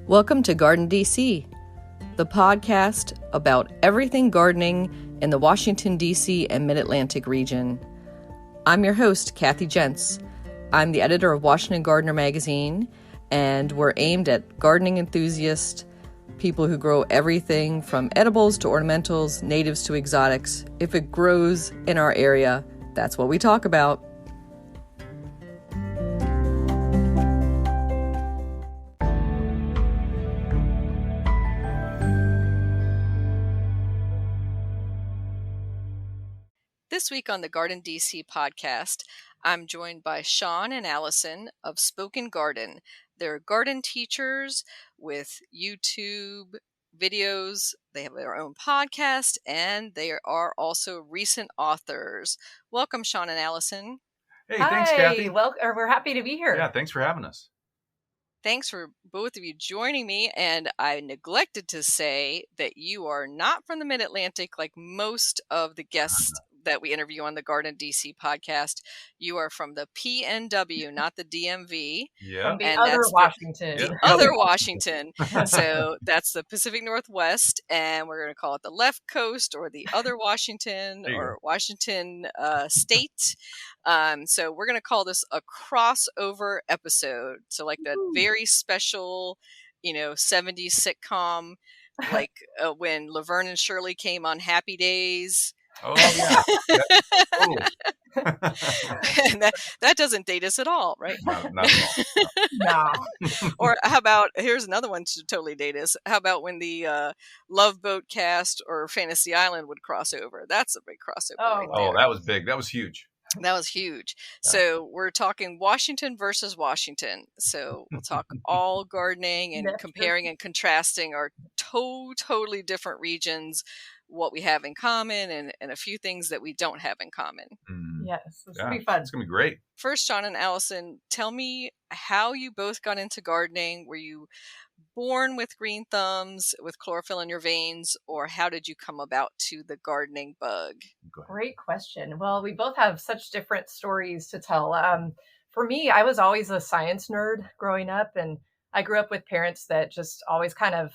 Welcome to Garden DC, the podcast about everything gardening in the Washington, D.C. and Mid-Atlantic region. I'm your host, Kathy Jentz. I'm the editor of Washington Gardener magazine, and we're aimed at gardening enthusiasts, people who grow everything from edibles to ornamentals, natives to exotics. If it grows in our area, that's what we talk about. This week on the Garden DC podcast, I'm joined by Sean and Allison of Spoken Garden. They're garden teachers with YouTube videos. They have their own podcast, and they are also recent authors. Welcome, Sean and Allison. Hey, thanks, Kathy. Well, we're happy to be here. Yeah, thanks for having us. Thanks for both of you joining me, and I neglected to say that you are not from the Mid-Atlantic like most of the guests that we interview on the Garden DC podcast. You are from the PNW, not the DMV. Yeah. From the other Washington. The other Washington. So that's the Pacific Northwest, and we're going to call it the left coast or the other Washington or Washington state. So we're going to call this a crossover episode. So like that very special, 70s sitcom, like when Laverne and Shirley came on Happy Days. Oh, yeah. And that doesn't date us at all, right? Not at all. No. Or how about, here's another one to totally date us. How about when the Love Boat cast or Fantasy Island would cross over? That's a big crossover. Right there. Oh, that was big. That was huge. That was huge. Yeah. So we're talking Washington versus Washington. So we'll talk all gardening and comparing and contrasting our totally different regions, what we have in common, and a few things that we don't have in common. Yes, this will be fun. It's going to be great. First, Sean and Allison, tell me how you both got into gardening. Were you born with green thumbs, with chlorophyll in your veins, or how did you come about to the gardening bug? Great question. Well, we both have such different stories to tell. For me, I was always a science nerd growing up, and I grew up with parents that just always kind of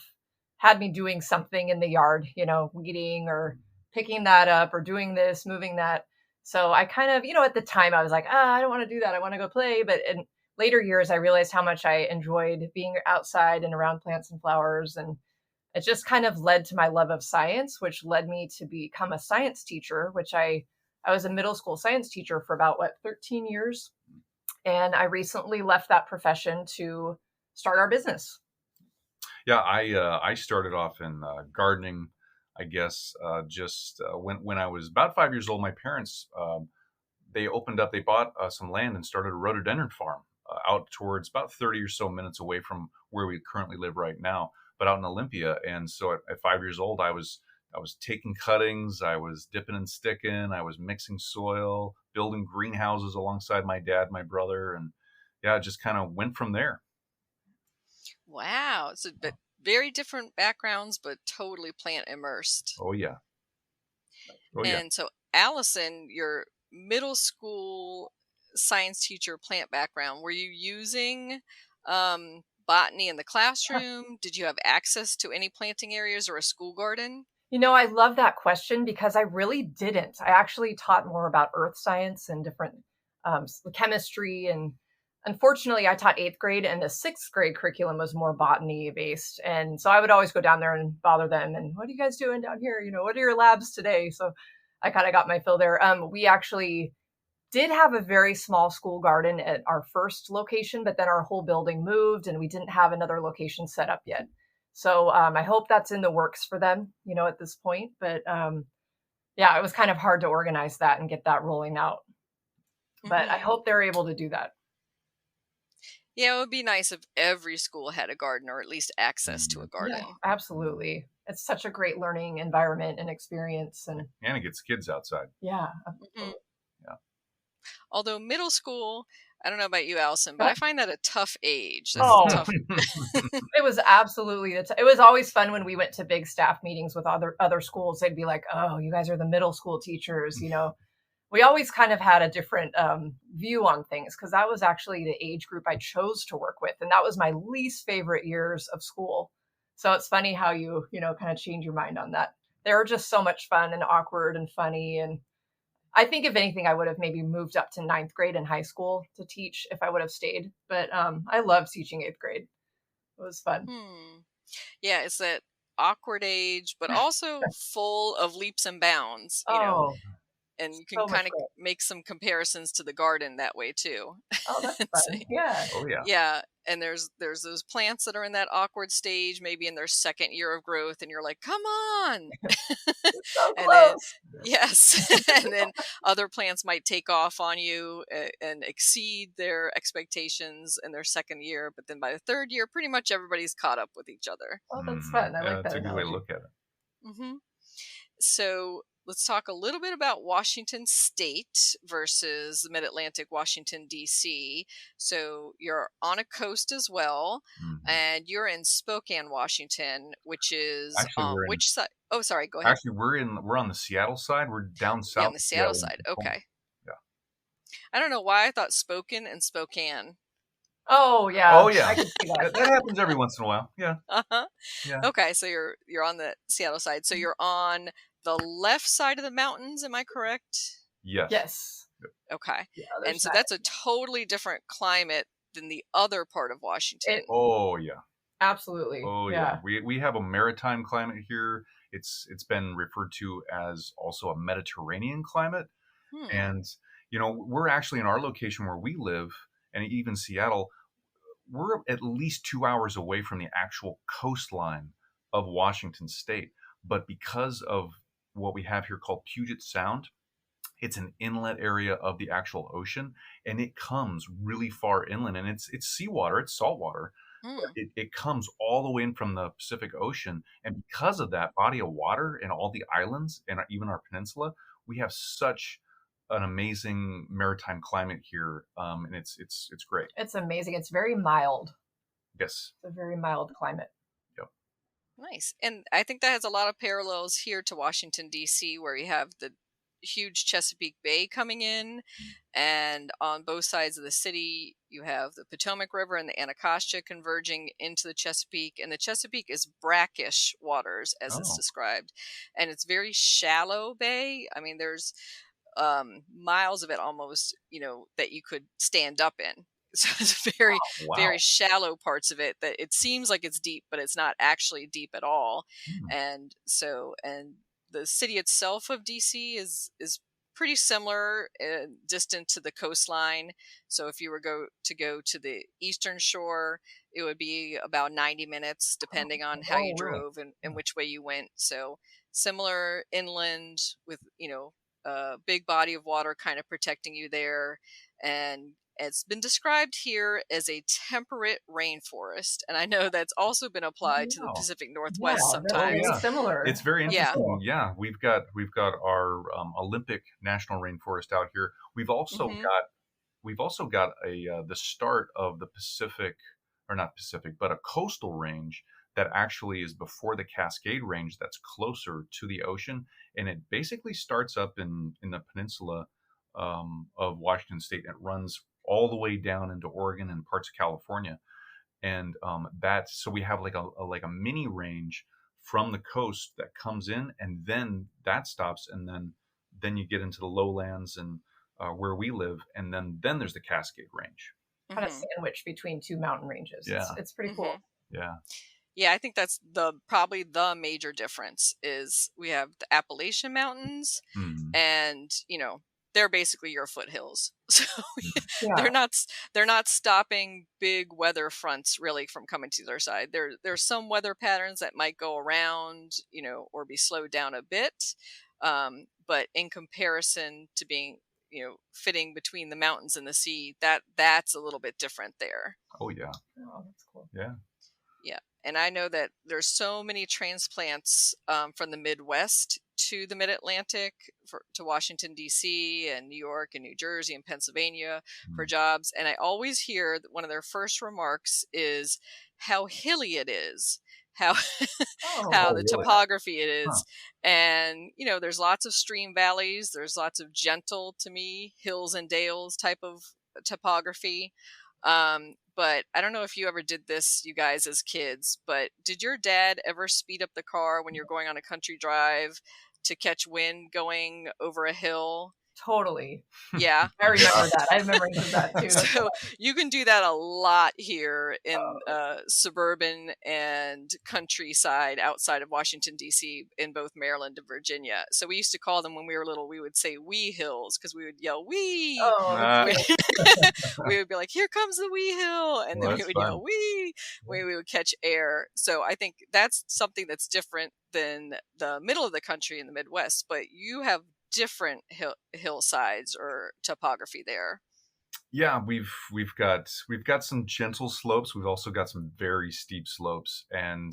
had me doing something in the yard, weeding or picking that up or doing this, moving that. So I kind of, at the time I was like, I don't want to do that. I want to go play. But in later years, I realized how much I enjoyed being outside and around plants and flowers. And it just kind of led to my love of science, which led me to become a science teacher, which I was a middle school science teacher for about 13 years. And I recently left that profession to start our business. Yeah, I started off in gardening, I guess, when I was about 5 years old. My parents, they bought some land and started a rhododendron farm out towards about 30 or so minutes away from where we currently live right now, but out in Olympia. And so at 5 years old, I was taking cuttings, I was dipping and sticking, I was mixing soil, building greenhouses alongside my dad, my brother, and yeah, it just kind of went from there. Wow. So very different backgrounds, but totally plant immersed. Oh, yeah. And so, Allison, your middle school science teacher plant background, were you using botany in the classroom? Did you have access to any planting areas or a school garden? I love that question because I really didn't. I actually taught more about earth science and different chemistry. And unfortunately, I taught 8th grade, and the 6th grade curriculum was more botany based. And so I would always go down there and bother them. And what are you guys doing down here? What are your labs today? So I kind of got my fill there. We actually did have a very small school garden at our first location, but then our whole building moved and we didn't have another location set up yet. So I hope that's in the works for them, at this point. But yeah, it was kind of hard to organize that and get that rolling out. But I hope they're able to do that. Yeah, it would be nice if every school had a garden or at least access to a garden. Yeah, absolutely. It's such a great learning environment and experience. And it gets kids outside. Yeah. Yeah. Although middle school, I don't know about you, Allison, but I find that a tough age. It was absolutely, it was always fun when we went to big staff meetings with other schools. They'd be like, oh, you guys are the middle school teachers, we always kind of had a different view on things, because that was actually the age group I chose to work with. And that was my least favorite years of school. So it's funny how you kind of change your mind on that. They were just so much fun and awkward and funny. And I think if anything, I would have maybe moved up to ninth grade in high school to teach if I would have stayed. But I loved teaching eighth grade. It was fun. Yeah, it's that awkward age, but also full of leaps and bounds, you know. And you can so kind of make some comparisons to the garden that way too. Oh, that's fun. Yeah. Oh yeah. Yeah. And there's those plants that are in that awkward stage, maybe in their second year of growth, and you're like, come on. So and close. then yes. And then other plants might take off on you and exceed their expectations in their second year. But then by the third year, pretty much everybody's caught up with each other. Oh, that's fun. I like that. That's a good way to look at it. Mm-hmm. So let's talk a little bit about Washington State versus the Mid-Atlantic, Washington, D.C. So you're on a coast as well, and you're in Spokane, Washington, which is which side? Oh, sorry, go ahead. Actually, we're on the Seattle side. We're down south. On the Seattle side. Okay. Yeah. I don't know why I thought Spoken and Spokane. Oh yeah. Oh yeah. I can see that. That happens every once in a while. Yeah. Yeah. Okay, so you're on the Seattle side. So you're on the left side of the mountains, am I correct? Yes. Okay. Yeah, and so that's a totally different climate than the other part of Washington. Oh yeah. Absolutely. Oh yeah. We have a maritime climate here. It's been referred to as also a Mediterranean climate. And we're actually in our location where we live, and even Seattle, we're at least 2 hours away from the actual coastline of Washington State. But because of what we have here called Puget Sound, it's an inlet area of the actual ocean, and it comes really far inland, and it's seawater, it's salt water. It comes all the way in from the Pacific Ocean, and because of that body of water and all the islands and even our peninsula, we have such an amazing maritime climate here, and it's great. It's amazing. It's very mild. Yes. It's a very mild climate. Nice. And I think that has a lot of parallels here to Washington, D.C., where you have the huge Chesapeake Bay coming in, and on both sides of the city, you have the Potomac River and the Anacostia converging into the Chesapeake, and the Chesapeake is brackish waters, as it's described, and it's very shallow bay. I mean, there's miles of it almost, that you could stand up in. So it's very, very shallow parts of it that it seems like it's deep, but it's not actually deep at all. And the city itself of DC is pretty similar, distant to the coastline. So if you were go to the eastern shore, it would be about 90 minutes, depending on how you drove and which way you went. So similar inland with, a big body of water kind of protecting you there. And it's been described here as a temperate rainforest, and I know that's also been applied to the Pacific Northwest sometimes. Very similar. It's very interesting. Yeah, we've got our Olympic National Rainforest out here. We've also got the start of the Pacific, or not Pacific, but a coastal range that actually is before the Cascade Range. That's closer to the ocean, and it basically starts up in the peninsula of Washington State, and it runs all the way down into Oregon and parts of California. And so we have like a mini range from the coast that comes in, and then that stops, and then you get into the lowlands and where we live, and then there's the Cascade Range. Kind of sandwiched between two mountain ranges. Yeah. It's pretty cool. Yeah, I think that's probably the major difference is we have the Appalachian Mountains, and they're basically your foothills. So they're not stopping big weather fronts really from coming to their side. There's some weather patterns that might go around, or be slowed down a bit. But in comparison to being, fitting between the mountains and the sea, that's a little bit different there. Oh yeah. Oh, that's cool. Yeah. Yeah. And I know that there's so many transplants from the Midwest to the Mid-Atlantic to Washington, D.C. and New York and New Jersey and Pennsylvania for jobs. And I always hear that one of their first remarks is how hilly it is. how Oh, how Oh, the really? topography it Huh. is. And there's lots of stream valleys, there's lots of gentle, to me, hills and dales type of topography. But I don't know if you ever did this, you guys, as kids, but did your dad ever speed up the car when you're going on a country drive to catch wind going over a hill? totally. Yeah. I remember that. I have memories of that too. That's So you can do that a lot here in Oh, suburban and countryside outside of Washington, D.C., in both Maryland and Virginia. So we used to call them, when we were little, we would say "wee hills" because we would yell "wee." oh, that's Ah, great. We would be like, "Here comes the wee hill," and well, then we that's would fun. yell "wee." We would catch air. So I think that's something that's different than the middle of the country in the Midwest. But you have different hillsides or topography there. Yeah, we've got some gentle slopes. We've also got some very steep slopes, and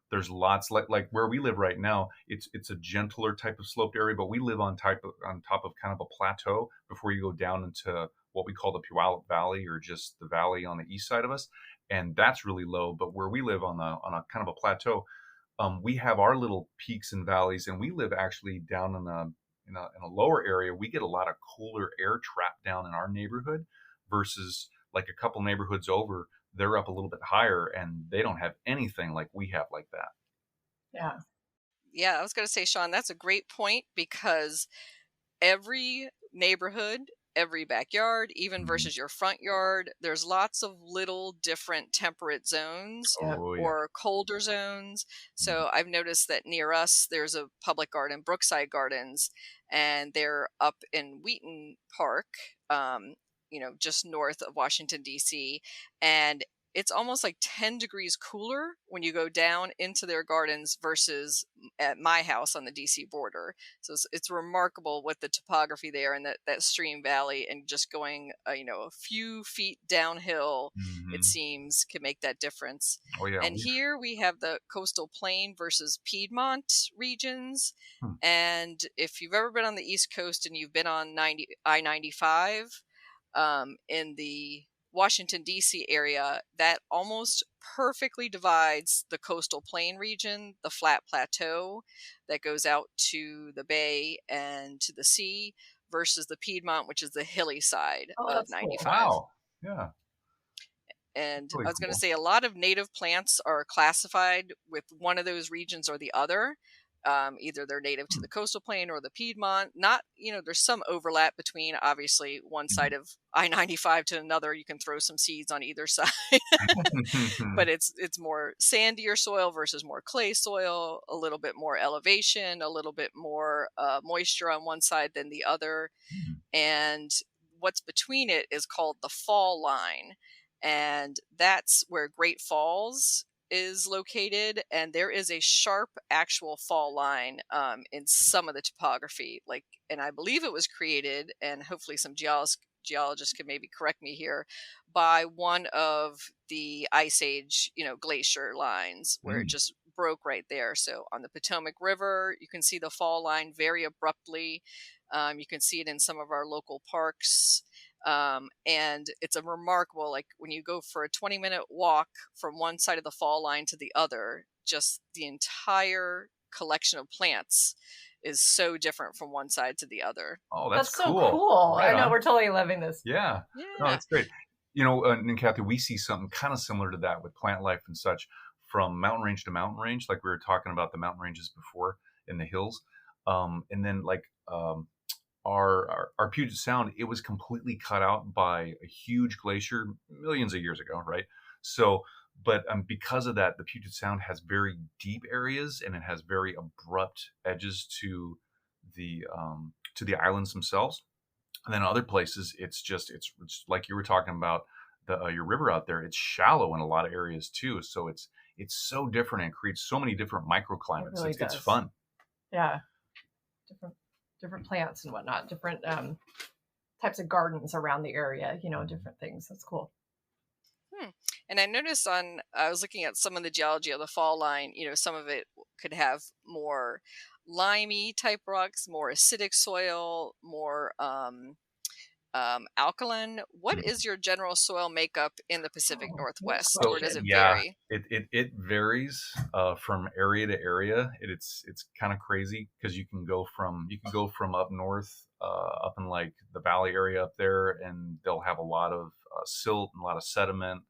there's lots like where we live right now. It's a gentler type of sloped area, but we live on top of kind of a plateau before you go down into what we call the Puyallup Valley, or just the valley on the east side of us, and that's really low. But where we live on a kind of a plateau, we have our little peaks and valleys, and we live actually down in a lower area. We get a lot of cooler air trapped down in our neighborhood versus like a couple neighborhoods over. They're up a little bit higher, and they don't have anything like we have like that. Yeah. Yeah, I was going to say, Sean, that's a great point, because every neighborhood, every backyard, even Mhm. versus your front yard, there's lots of little different temperate zones Yeah. Oh yeah. or colder zones. Mhm. So I've noticed that near us, there's a public garden, Brookside Gardens, and they're up in Wheaton Park, just north of Washington, D.C. And it's almost like 10 degrees cooler when you go down into their gardens versus at my house on the DC border. So it's remarkable what the topography there, and that stream valley, and just going a few feet downhill, it Mhm. seems, can make that difference. Oh yeah. And here we have the coastal plain versus Piedmont regions. Hmm. And if you've ever been on the East Coast and you've been on I-95, in the Washington, D.C. area, that almost perfectly divides the coastal plain region, the flat plateau that goes out to the bay and to the sea, versus the Piedmont, which is the hilly side Oh, of that's cool. 95. Wow. Yeah. And Really I was going to cool. say, a lot of native plants are classified with one of those regions or the other. Either they're native to Hmm. the coastal plain or the Piedmont. Not, there's some overlap between, obviously, one side of I-95 to another. You can throw some seeds on either side, but it's more sandier soil versus more clay soil, a little bit more elevation, a little bit more moisture on one side than the other. And what's between it is called the fall line. And that's where Great Falls is located. And there is a sharp actual fall line in some of the topography. And I believe it was created, and hopefully some geologists can maybe correct me here, by one of the Ice Age, glacier lines, where it Mm. just broke right there. So on the Potomac River, you can see the fall line very abruptly. You can see it in some of our local parks. And it's a remarkable, like when you go for a 20-minute walk from one side of the fall line to the other, just the entire collection of plants is so different from one side to the other. Oh, that's That's so cool. cool. Right I know on. we're totally loving this. Yeah. No, Yeah. that's great. And Kathy, we see something kind of similar to that with plant life and such, from mountain range to mountain range, like we were talking about the mountain ranges before in the hills. And then like our Puget Sound, it was completely cut out by a huge glacier millions of years ago, right? So, but because of that, the Puget Sound has very deep areas, and it has very abrupt edges to the islands themselves. And then other places, it's like you were talking about your river out there. It's shallow in a lot of areas too, so it's so different and creates so many different It microclimates. really It's does. fun. Yeah. Different plants and whatnot, different types of gardens around the area, different things. That's cool. And I noticed I was looking at some of the geology of the fall line, some of it could have more limey type rocks, more acidic soil, more alkaline. What is your general soil makeup in the Pacific Northwest, So or does it yeah, vary? it varies from area to area. It's kind of crazy because you can go from up north, up in like the valley area up there, and they'll have a lot of silt and a lot of sediment,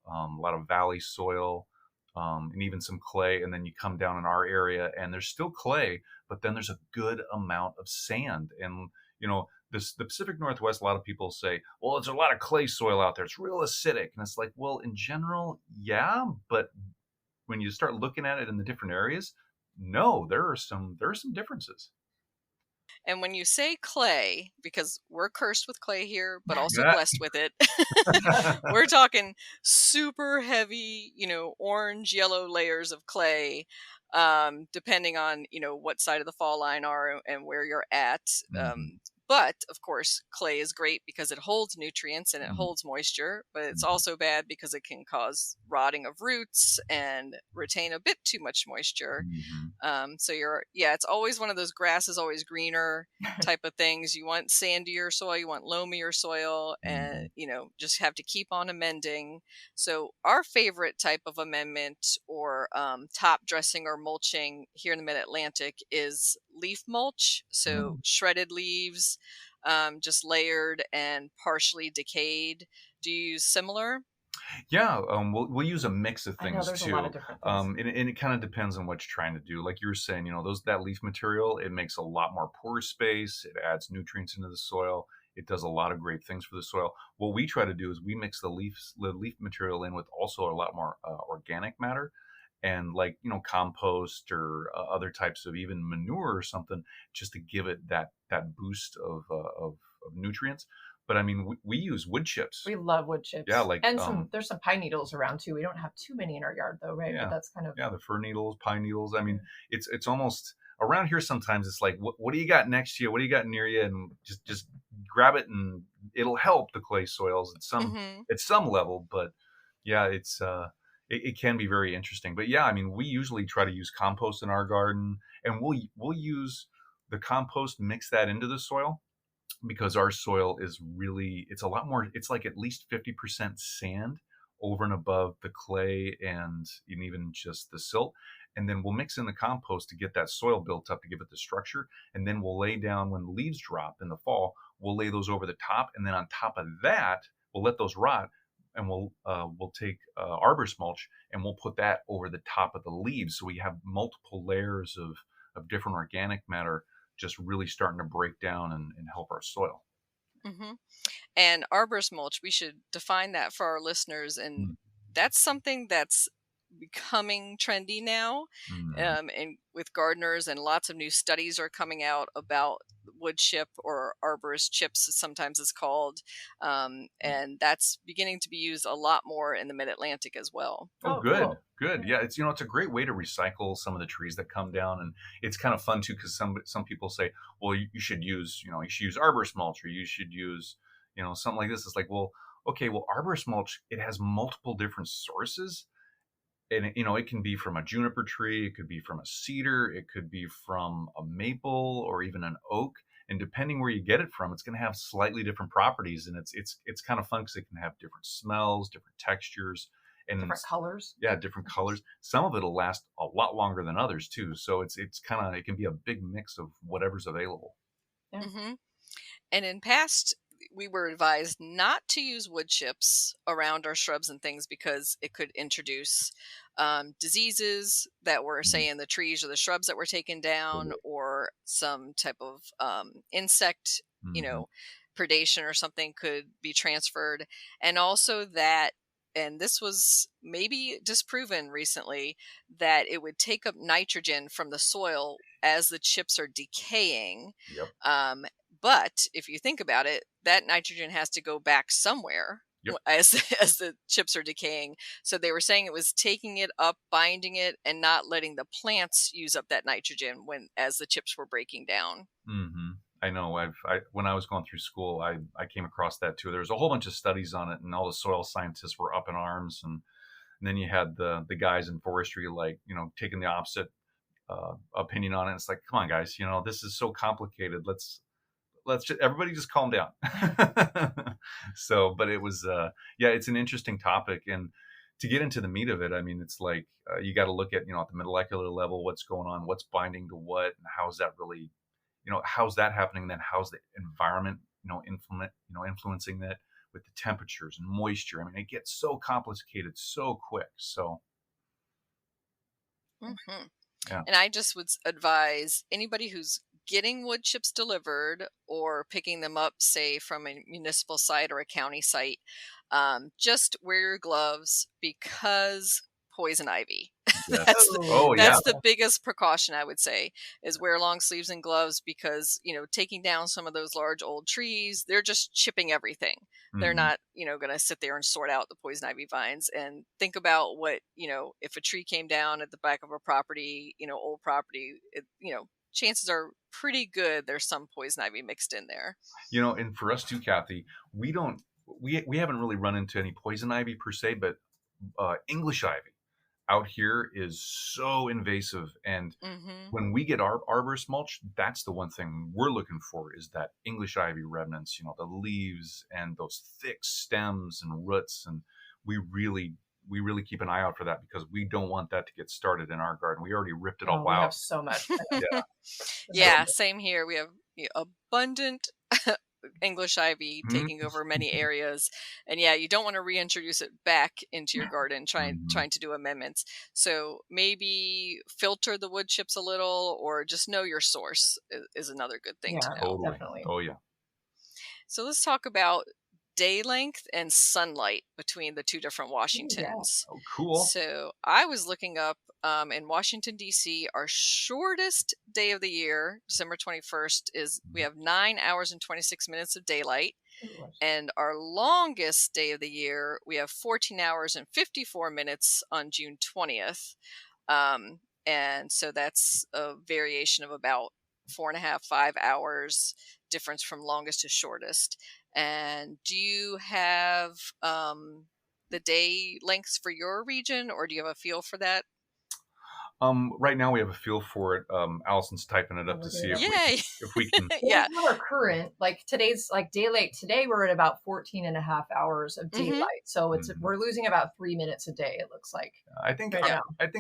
a lot of valley soil, and even some clay. And then you come down in our area, and there's still clay, but then there's a good amount of sand. And the Pacific Northwest, a lot of people say, well, there's a lot of clay soil out there. It's real acidic. And it's like, well, in general, yeah, but when you start looking at it in the different areas, no, there are some differences. And when you say clay, because we're cursed with clay here, but also Yeah. blessed with it, we're talking super heavy, orange, yellow layers of clay, depending on, what side of the fall line are and where you're at. Mhm, But of course, clay is great because it holds nutrients and it mhm, holds moisture, but it's mhm, also bad because it can cause rotting of roots and retain a bit too much moisture. mhm, It's always one of those grass is always greener type of things. You want sandier soil, you want loamier soil, and mhm, just have to keep on amending. So our favorite type of amendment or top dressing or mulching here in the Mid-Atlantic is leaf mulch. So mhm. shredded leaves, just layered and partially decayed. Do you use similar? Yeah, we'll use a mix of I know things there's a lot too, of different things. and it kind of depends on what you're trying to do. Like you were saying, that leaf material, it makes a lot more pore space. It adds nutrients into the soil. It does a lot of great things for the soil. What we try to do is we mix the leaf material in with also a lot more organic matter, and like compost or other types of even manure or something, just to give it that boost of nutrients. But I mean, we use wood chips. We love wood Yeah, chips. like And there's some pine needles around too. We don't have too many in our yard though, right? But yeah, that's kind of yeah, the fir needles, pine needles. I mean, it's almost around here. Sometimes it's like, what do you got next to you? What do you got near you? And just grab it, and it'll help the clay soils Mm-hmm. at some level. But yeah, it can be very interesting. But yeah, I mean, we usually try to use compost in our garden, and we'll use the compost, mix that into the soil, because our soil is really, it's a lot more, it's like at least 50% sand over and above the clay and even just the silt. And then we'll mix in the compost to get that soil built up, to give it the structure. And then we'll lay down, when the leaves drop in the fall, we'll lay those over the top. And then on top of that, we'll let those rot, and we'll take arborist mulch, and we'll put that over the top of the leaves. So we have multiple layers of different organic matter, just really starting to break down and help our soil. Mm-hmm. And arborist mulch, we should define that for our listeners. And Mm, that's something that's becoming trendy now. mhm, And with gardeners, and lots of new studies are coming out about wood chip, or arborist chips, sometimes it's called. And that's beginning to be used a lot more in the Mid-Atlantic as well. Oh, oh good, cool. good. Yeah, it's a great way to recycle some of the trees that come down, and it's kind of fun too, because some people say, well, you should use arborist mulch, or you should use something like this. It's like, well, okay, well, arborist mulch, it has multiple different sources, and it can be from a juniper tree, it could be from a cedar, it could be from a maple, or even an oak. And depending where you get it from, it's going to have slightly different properties, and it's kind of fun because it can have different smells, different textures, and Different colors. yeah, different colors. Some of it'll last a lot longer than others too. So it's kind of, it can be a big mix of whatever's available. Yeah. Hmm. And in past, we were advised not to use wood chips around our shrubs and things because it could introduce diseases that were, Mhm. say, in the trees or the shrubs that were taken down, or some type of insect, you Mhm. know, predation or something could be transferred. And also that, and this was maybe disproven recently, that it would take up nitrogen from the soil as the chips are decaying. Yep. Um, but if you think about it, that nitrogen has to go back somewhere Yep. as as the chips are decaying. So they were saying it was taking it up, binding it, and not letting the plants use up that nitrogen as the chips were breaking down. Hmm. I know. When I was going through school, I came across that too. There was a whole bunch of studies on it, and all the soil scientists were up in arms. And then you had the guys in forestry, like taking the opposite opinion on it. It's like, come on, guys, this is so complicated. everybody just calm down. So, but it was, yeah, it's an interesting topic. And to get into the meat of it, I mean, it's like, you got to look at, at the molecular level, what's going on, what's binding to what, and how's that really, how's that happening? And then how's the environment, influencing that with the temperatures and moisture. I mean, it gets so complicated so quick. So, yeah. And I just would advise anybody who's getting wood chips delivered or picking them up, say from a municipal site or a county site, just wear your gloves because poison ivy. Yes. That's the biggest precaution I would say, is wear long sleeves and gloves because, taking down some of those large old trees, they're just chipping everything. Mm-hmm. They're not, going to sit there and sort out the poison ivy vines. And think about what, if a tree came down at the back of a property, old property, chances are pretty good there's some poison ivy mixed in there. And for us too, Kathy, we haven't really run into any poison ivy per se, but English ivy out here is so invasive. And when we get our arborist mulch, that's the one thing we're looking for, is that English ivy remnants, the leaves and those thick stems and roots. And we really keep an eye out for that, because we don't want that to get started in our garden. We already ripped it all out. We have so much. Yeah, same here. We have abundant English ivy taking over many areas, and you don't want to reintroduce it back into your garden trying to do amendments. So maybe filter the wood chips a little, or just know your source is another good thing to know. Totally. Definitely. Oh yeah. So let's talk about day length and sunlight between the two different Washingtons. Oh, cool. So I was looking up in Washington, D.C., our shortest day of the year, December 21st, is we have 9 hours and 26 minutes of daylight. And our longest day of the year, we have 14 hours and 54 minutes on June 20th. And so that's a variation of about 4.5, 5 hours difference from longest to shortest. And do you have the day lengths for your region, or do you have a feel for that? Right now we have a feel for it. Allison's typing it up to see if we can. Yeah. Our current, today's daylight today, we're at about 14 and a half hours of daylight. So we're losing about 3 minutes a day, it looks like. I think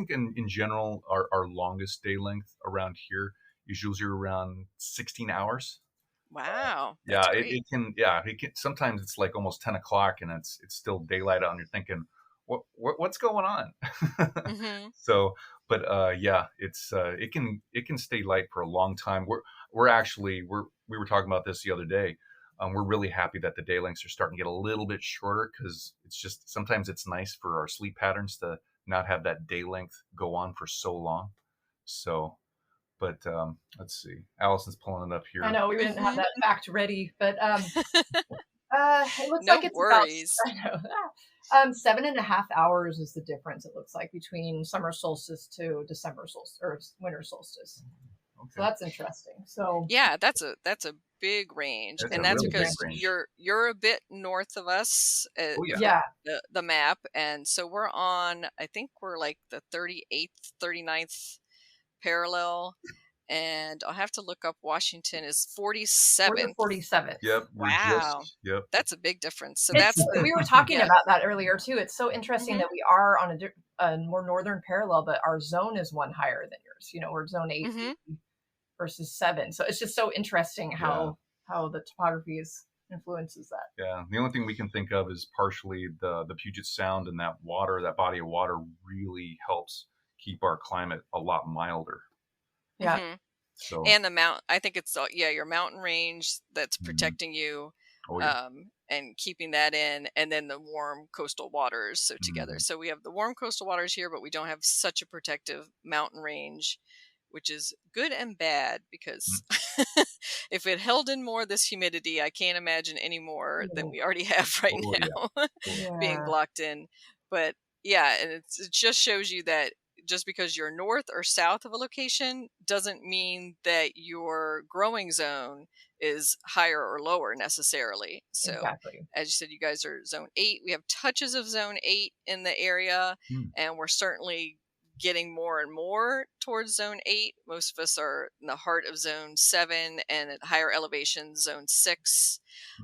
in general, our longest day length around here is usually around 16 hours. Wow. Yeah, it can. Yeah, it can. Sometimes it's like almost 10 o'clock and it's still daylight out, and you're thinking, what's going on? So, but it's it can stay light for a long time. We were talking about this the other day. We're really happy that the day lengths are starting to get a little bit shorter, because it's just sometimes it's nice for our sleep patterns to not have that day length go on for so long. So. But let's see. Allison's pulling it up here. I know we didn't have that fact ready, but it looks no like it's worries. about 7.5 hours is the difference. It looks like between summer solstice to December solstice or winter solstice. Okay. So that's interesting. So yeah, that's a big range, and that's really because you're a bit north of us. The map, and so we're on. I think we're like the 38th, 39th. parallel, and I'll have to look up. Washington is 47th. 47th. Yep. Wow. Yep. That's a big difference. So we were talking about that earlier too. It's so interesting that we are on a more northern parallel, but our zone is one higher than yours. We're zone 8 versus 7. So it's just so interesting how the topography influences that. Yeah. The only thing we can think of is partially the Puget Sound, and that body of water really helps keep our climate a lot milder. Yeah. So, and I think it's your mountain range that's protecting you, and keeping that in, and then the warm coastal waters. So together, so we have the warm coastal waters here, but we don't have such a protective mountain range, which is good and bad, because if it held in more this humidity, I can't imagine any more than we already have right now being blocked in. But and it just shows you that just because you're north or south of a location doesn't mean that your growing zone is higher or lower necessarily. So as you said, you guys are zone 8. We have touches of zone 8 in the area, and we're certainly getting more and more towards zone 8. Most of us are in the heart of zone 7 and at higher elevation, zone 6.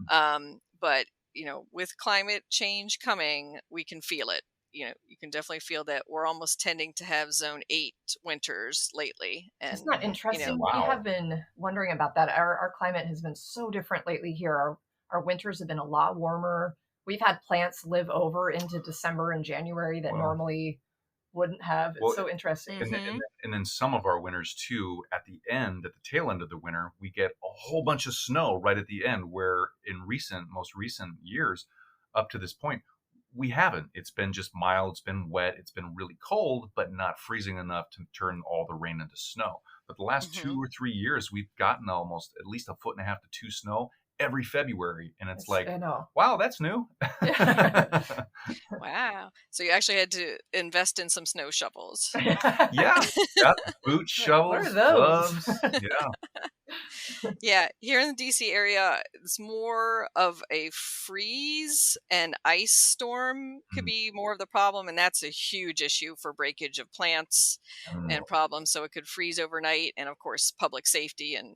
But, with climate change coming, we can feel it. You can definitely feel that we're almost tending to have zone 8 winters lately. And isn't that interesting? Wow. We have been wondering about that. Our climate has been so different lately here. Our winters have been a lot warmer. We've had plants live over into December and January that normally wouldn't have. It's so interesting. And then some of our winters too, at the tail end of the winter, we get a whole bunch of snow right at the end, where in most recent years up to this point, we haven't. It's been just mild, it's been wet, it's been really cold, but not freezing enough to turn all the rain into snow. But the last 2 or 3 years, we've gotten almost at least 1.5 to 2 feet snow every February. And it's like, wow, that's new. Wow. So you actually had to invest in some snow shovels. Yeah. Boot shovels, What are those? gloves. Yeah. Yeah, here in the DC area, it's more of a freeze and ice storm could be more of the problem, and that's a huge issue for breakage of plants and problems. So it could freeze overnight, and of course, public safety and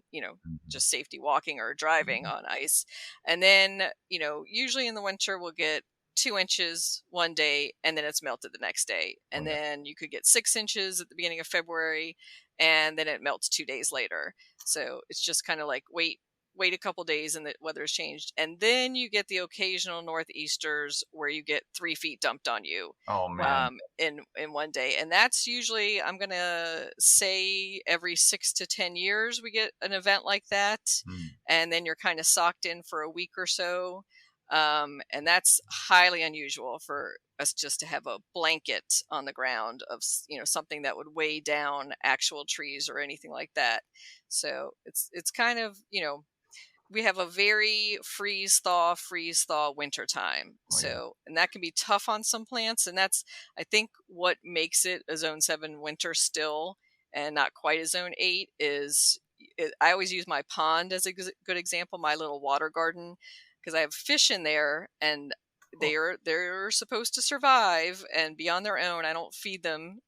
just safety walking or driving on ice. And then usually in the winter we'll get 2 inches one day, and then it's melted the next day, and then you could get 6 inches at the beginning of February, and then it melts 2 days later. So it's just kind of like wait a couple days and the weather's changed. And then you get the occasional northeasters where you get 3 feet dumped on you. Oh man. In one day. And that's usually, I'm going to say, every 6 to 10 years we get an event like that. And then you're kind of socked in for a week or so. And that's highly unusual for us just to have a blanket on the ground of something that would weigh down actual trees or anything like that. So it's kind of we have a very freeze thaw winter time. And that can be tough on some plants, and that's I think what makes it a zone 7 winter still and not quite a zone 8 is I always use my pond as a good example, my little water garden, because I have fish in there and they're supposed to survive and be on their own. I don't feed them.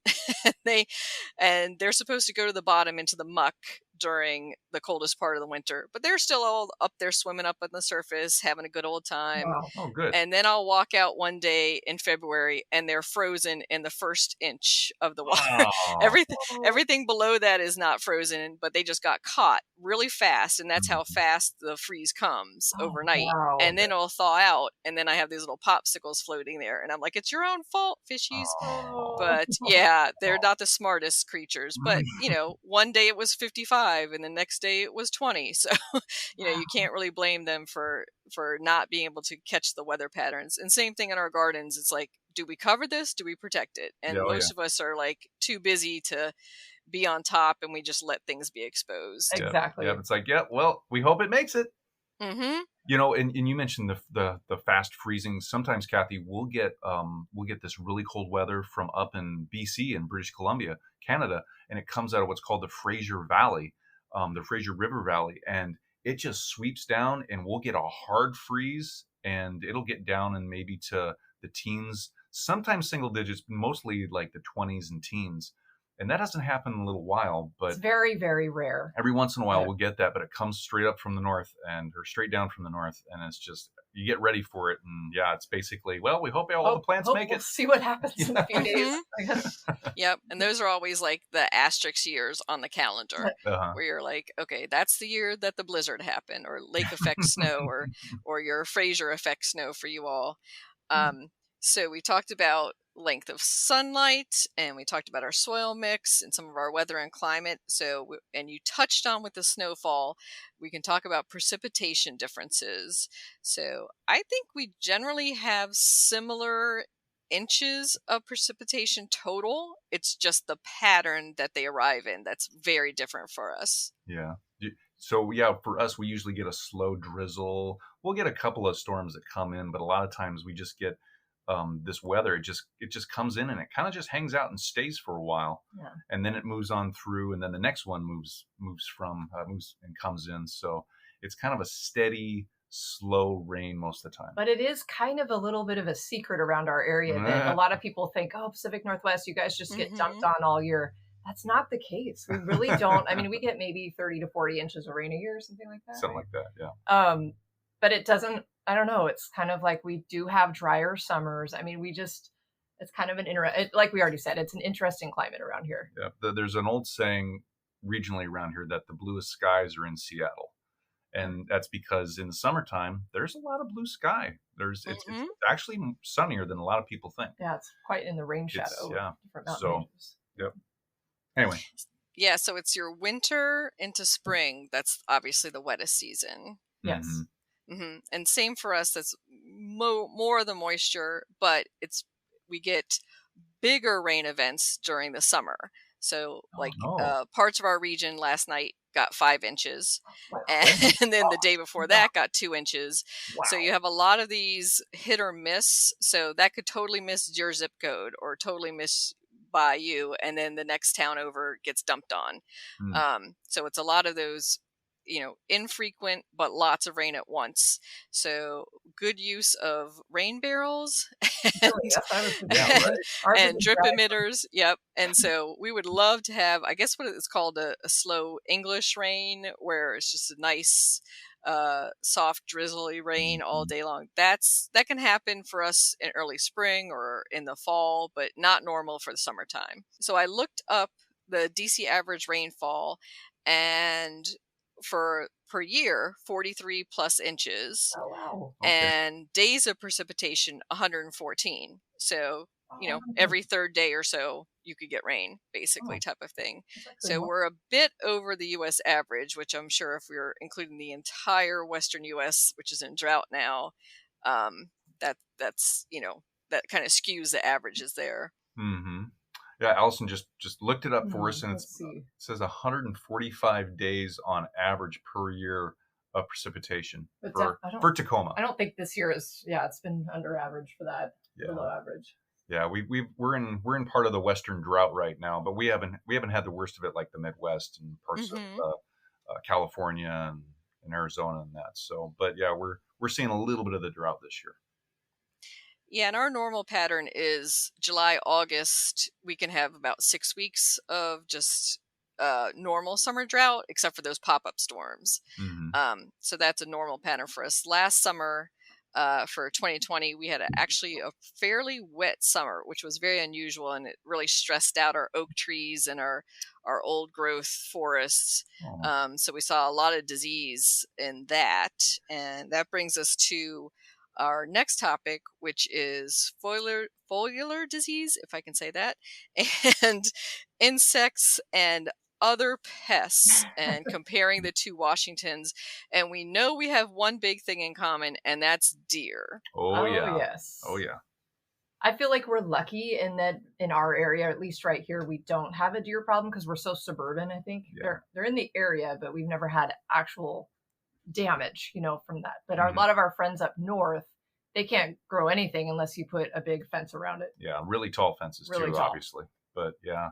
They're supposed to go to the bottom into the muck during the coldest part of the winter, but they're still all up there swimming up on the surface, having a good old time. Wow. Oh, good. And then I'll walk out one day in February and they're frozen in the first inch of the water. Everything below that is not frozen, but they just got caught really fast. And that's how fast the freeze comes overnight. Wow. And then it'll thaw out. And then I have these little popsicles floating there. And I'm like, it's your own fault, fishies. But yeah, they're not the smartest creatures. But, one day it was 55 and the next day it was 20. So, you can't really blame them for not being able to catch the weather patterns. And same thing in our gardens. It's like, do we cover this? Do we protect it? And most of us are like too busy to be on top, and we just let things be exposed. Exactly. Yeah, it's like, well, we hope it makes it. Mm-hmm. And you mentioned the fast freezing. Sometimes, Kathy, we'll get this really cold weather from up in BC and British Columbia, Canada, and it comes out of what's called the Fraser Valley, the Fraser River Valley, and it just sweeps down, and we'll get a hard freeze, and it'll get down and maybe to the teens, sometimes single digits, mostly like the 20s and teens. And that hasn't happened in a little while, but it's very, very rare. Every once in a while we'll get that, but it comes straight up from the north or straight down from the north. And it's just, you get ready for it. And yeah, it's basically, well, we hope all the plants make we'll it. See what happens in a few days. Yep. And those are always like the asterisk years on the calendar where you're like, okay, that's the year that the blizzard happened, or lake effect snow, or your Fraser effect snow for you all. So we talked about length of sunlight, and we talked about our soil mix and some of our weather and climate. And you touched on with the snowfall, we can talk about precipitation differences. So I think we generally have similar inches of precipitation total. It's just the pattern that they arrive in that's very different for us. Yeah. So yeah, for us, we usually get a slow drizzle. We'll get a couple of storms that come in, but a lot of times we just get this weather. It just comes in and it kind of just hangs out and stays for a while, and then it moves on through, and then the next one moves and comes in. So it's kind of a steady slow rain most of the time. But it is kind of a little bit of a secret around our area that a lot of people think, oh, Pacific Northwest, you guys just get dumped on all year. That's not the case. We really don't. I mean, we get maybe 30 to 40 inches of rain a year or something like that. Something like that, yeah. But it doesn't, I don't know. It's kind of like we do have drier summers. I mean, it's kind of like we already said, it's an interesting climate around here. Yeah. There's an old saying regionally around here that the bluest skies are in Seattle. And that's because in the summertime, there's a lot of blue sky. It's actually sunnier than a lot of people think. Yeah, it's quite in the rain shadow. Yeah. Different mountain ranges. Yep. Anyway. Yeah, so it's your winter into spring. That's obviously the wettest season. Yes. And same for us. That's more of the moisture, but we get bigger rain events during the summer. So parts of our region last night got 5 inches. Wow. And then the day before that got 2 inches. Wow. So you have a lot of these hit or miss. So that could totally miss your zip code or totally miss by you. And then the next town over gets dumped on. So it's a lot of those, infrequent, but lots of rain at once. So good use of rain barrels and drip emitters. Yep. And so we would love to have, I guess what it's called, a slow English rain, where it's just a nice, soft drizzly rain all day long. That can happen for us in early spring or in the fall, but not normal for the summertime. So I looked up the DC average rainfall, and per year, 43 plus inches. Oh, wow. And days of precipitation, 114. So, every third day or so, you could get rain, basically, type of thing. So we're a bit over the U.S. average, which I'm sure if we're including the entire Western U.S., which is in drought now, that's, that kind of skews the averages there. Mm-hmm. Yeah, Allison just looked it up for us, and it says 145 days on average per year of precipitation for Tacoma. I don't think this year it's been under average for that, below average. Yeah, we're in part of the Western drought right now, but we haven't had the worst of it like the Midwest and parts of California and Arizona and that. So, but yeah, we're seeing a little bit of the drought this year. Yeah, and our normal pattern is July, August. We can have about 6 weeks of just normal summer drought, except for those pop-up storms. So that's a normal pattern for us. Last summer, for 2020, we had actually a fairly wet summer, which was very unusual, and it really stressed out our oak trees and our old growth forests. So we saw a lot of disease in that, and that brings us to our next topic, which is foliar disease, if I can say that, and insects and other pests, and comparing the two Washingtons. And we know we have one big thing in common, and that's deer. Oh yeah. Yes. Oh yeah. I feel like we're lucky in that in our area, at least right here, we don't have a deer problem because we're so suburban. I think they're in the area, but we've never had actual damage, from that. But a lot of our friends up north, they can't grow anything unless you put a big fence around it. Yeah, really tall fences too, obviously. But yeah.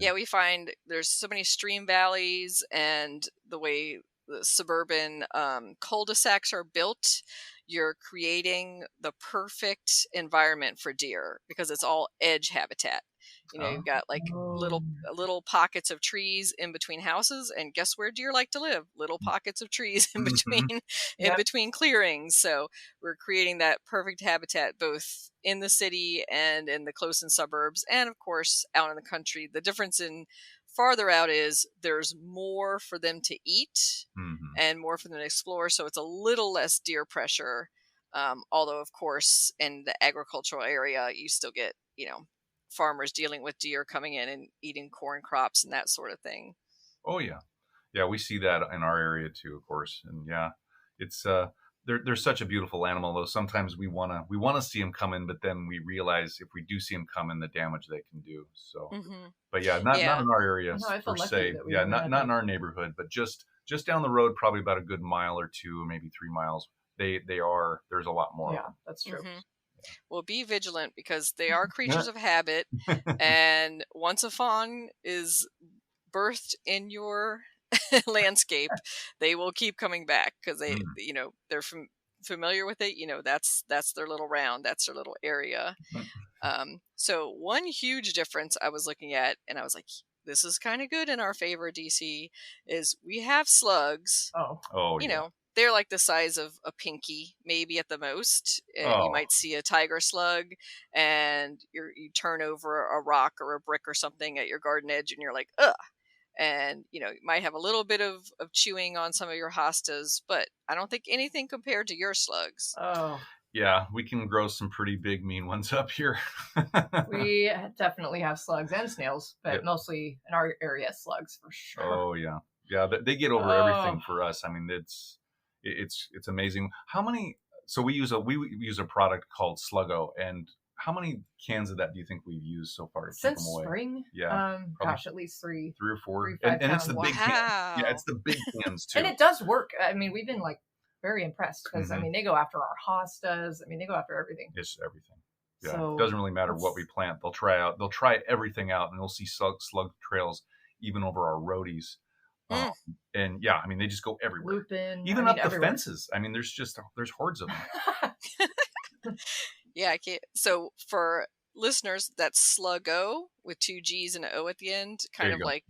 Yeah, we find there's so many stream valleys, and the way the suburban cul-de-sacs are built, you're creating the perfect environment for deer because it's all edge habitat. You've got like little pockets of trees in between houses, and guess where deer like to live? Little pockets of trees in between clearings. So we're creating that perfect habitat both in the city and in the close-in suburbs, and of course out in the country. The difference in farther out is there's more for them to eat and more for them to explore, so it's a little less deer pressure. Although of course in the agricultural area you still get farmers dealing with deer coming in and eating corn crops and that sort of thing. Oh yeah, we see that in our area too, of course. And yeah, it's they're such a beautiful animal. Though sometimes we wanna see them coming, but then we realize if we do see them coming, the damage they can do. So, but not in our area per se. Yeah, not in our neighborhood, but just down the road, probably about a good mile or two, maybe 3 miles. There's a lot more. Yeah, that's true. Well, be vigilant because they are creatures of habit, and once a fawn is birthed in your landscape, they will keep coming back because they're familiar with it. That's their little round, that's their little area. So one huge difference I was looking at, and I was like, this is kind of good in our favor, DC, is we have slugs. They're like the size of a pinky, maybe at the most. You might see a tiger slug, and you turn over a rock or a brick or something at your garden edge, and you're like, ugh. And you might have a little bit of chewing on some of your hostas, but I don't think anything compared to your slugs. Yeah, we can grow some pretty big, mean ones up here. We definitely have slugs and snails, but mostly in our area, slugs for sure. Oh yeah, they get over everything for us. I mean, it's amazing. How many? So we use a product called Sluggo, and how many cans of that do you think we've used so far to keep them away? Since spring? Yeah, gosh, at least 3 or 4. 3, 5 and it's the pounds. big cans. Yeah, it's the big cans too. And it does work. I mean, we've been very impressed because I mean, they go after our hostas. I mean, they go after everything. It's everything. Yeah, so it doesn't really matter what we plant. They'll try everything out, and they'll see slug trails even over our roadies. And yeah, I mean, they just go everywhere. Lupin, even up the fences. I mean, there's hordes of them. Yeah, I can't. So for listeners, that's Sluggo with 2 G's and an O at the end. Kind of like,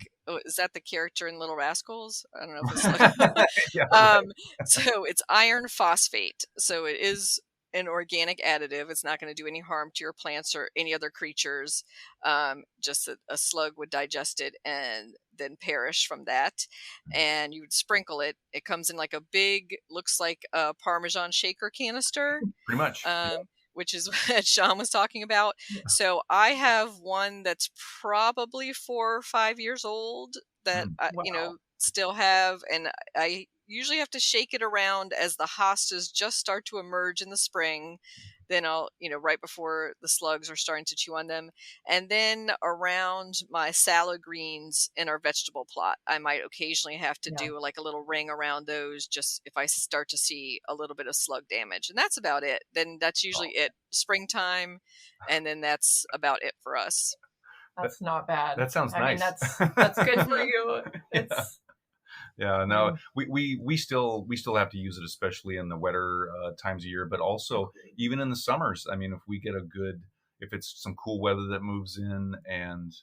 is that the character in Little Rascals? I don't know if it's Sluggo. Right. So it's iron phosphate. So it is an organic additive. It's not going to do any harm to your plants or any other creatures. Just a slug would digest it and then perish from that. And you would sprinkle it. It comes in like a big, looks like a Parmesan shaker canister. Pretty much. Which is what Sean was talking about. So I have one that's probably 4 or 5 years old that I still have, and I usually have to shake it around as the hostas just start to emerge in the spring. Then I'll, right before the slugs are starting to chew on them. And then around my salad greens in our vegetable plot, I might occasionally have to do like a little ring around those just if I start to see a little bit of slug damage. And that's about it. Then that's usually it. Springtime. And then that's about it for us. That's not bad. That sounds nice. Mean, that's good for you. Yeah, no, we still have to use it, especially in the wetter times of year, but also even in the summers. I mean, if we get if it's some cool weather that moves in, and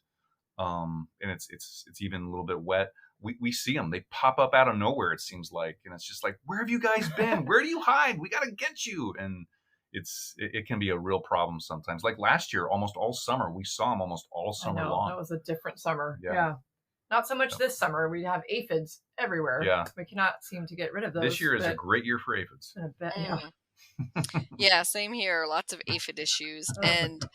it's even a little bit wet, we see them. They pop up out of nowhere, it seems like, and it's just like, where have you guys been? Where do you hide? We got to get you. And it can be a real problem sometimes. Like last year, almost all summer, we saw them almost all summer long. That was a different summer. Yeah. Not so much this summer. We have aphids everywhere. Yeah. We cannot seem to get rid of those. This year is a great year for aphids. Yeah, same here. Lots of aphid issues. And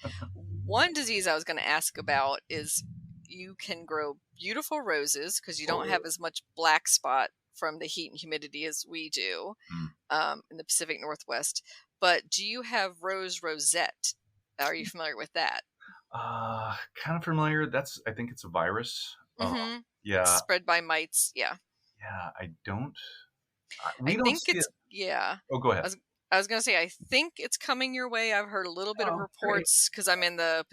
one disease I was going to ask about is you can grow beautiful roses because you don't have as much black spot from the heat and humidity as we do in the Pacific Northwest. But do you have rose rosette? Are you familiar with that? Kind of familiar. I think it's a virus. Yeah. Spread by mites. Yeah. Yeah. I don't. I think it's. Yeah. Oh, go ahead. I was going to say, I think it's coming your way. I've heard a little bit of reports because I'm in the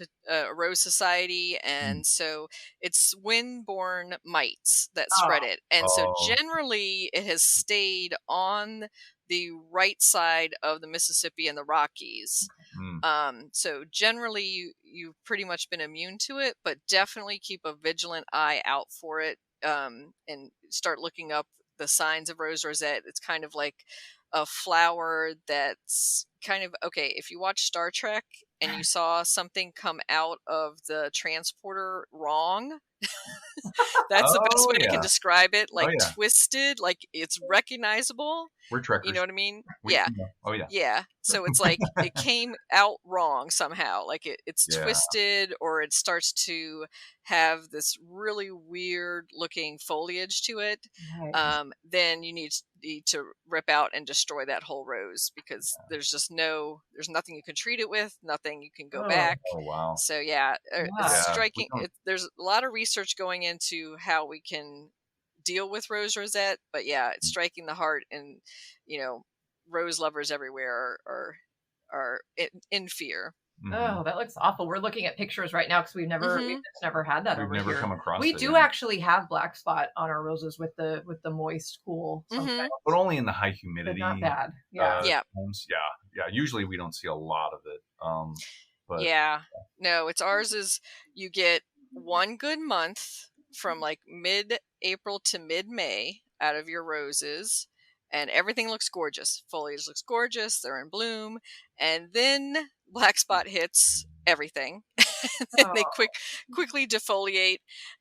Rose Society. And so it's wind-borne mites that spread it. And so generally it has stayed on the right side of the Mississippi and the Rockies. So generally you've pretty much been immune to it, but definitely keep a vigilant eye out for it and start looking up the signs of rose rosette. It's kind of like a flower that's kind of, if you watch Star Trek and you saw something come out of the transporter wrong, that's the best way I can describe it. Like twisted, like it's recognizable. We're trekkers. You know what I mean? Yeah. Yeah. So it's like it came out wrong somehow. Like it's twisted, or it starts to have this really weird looking foliage to it. Right. Then you need to rip out and destroy that whole rose because there's nothing you can treat it with, nothing you can go back. Oh wow. So it's striking. There's a lot of research going into how we can deal with rose rosette, but it's striking the heart, and rose lovers everywhere are in fear. Oh, that looks awful. We're looking at pictures right now because we've just never had that We've over never here. come across We it, do yeah. actually have black spot on our roses with the moist, cool sometimes. But only in the high humidity. But not bad. Yeah. Times. Yeah. Usually we don't see a lot of it. But no, it's ours is you get one good month from like mid-April to mid-May out of your roses, and everything looks gorgeous. Foliage looks gorgeous. They're in bloom, and then black spot hits everything. And they quickly defoliate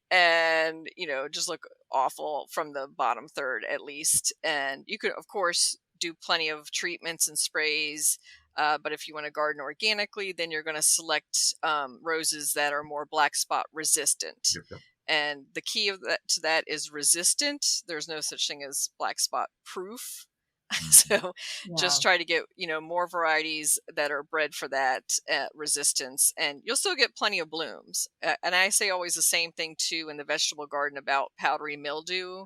and just look awful from the bottom third at least. And you could of course do plenty of treatments and sprays, but if you want to garden organically, then you're going to select roses that are more black spot resistant. Yep. And the key of that is resistant. There's no such thing as black spot proof. So just try to get more varieties that are bred for that resistance, and you'll still get plenty of blooms. And I say always the same thing too in the vegetable garden about powdery mildew.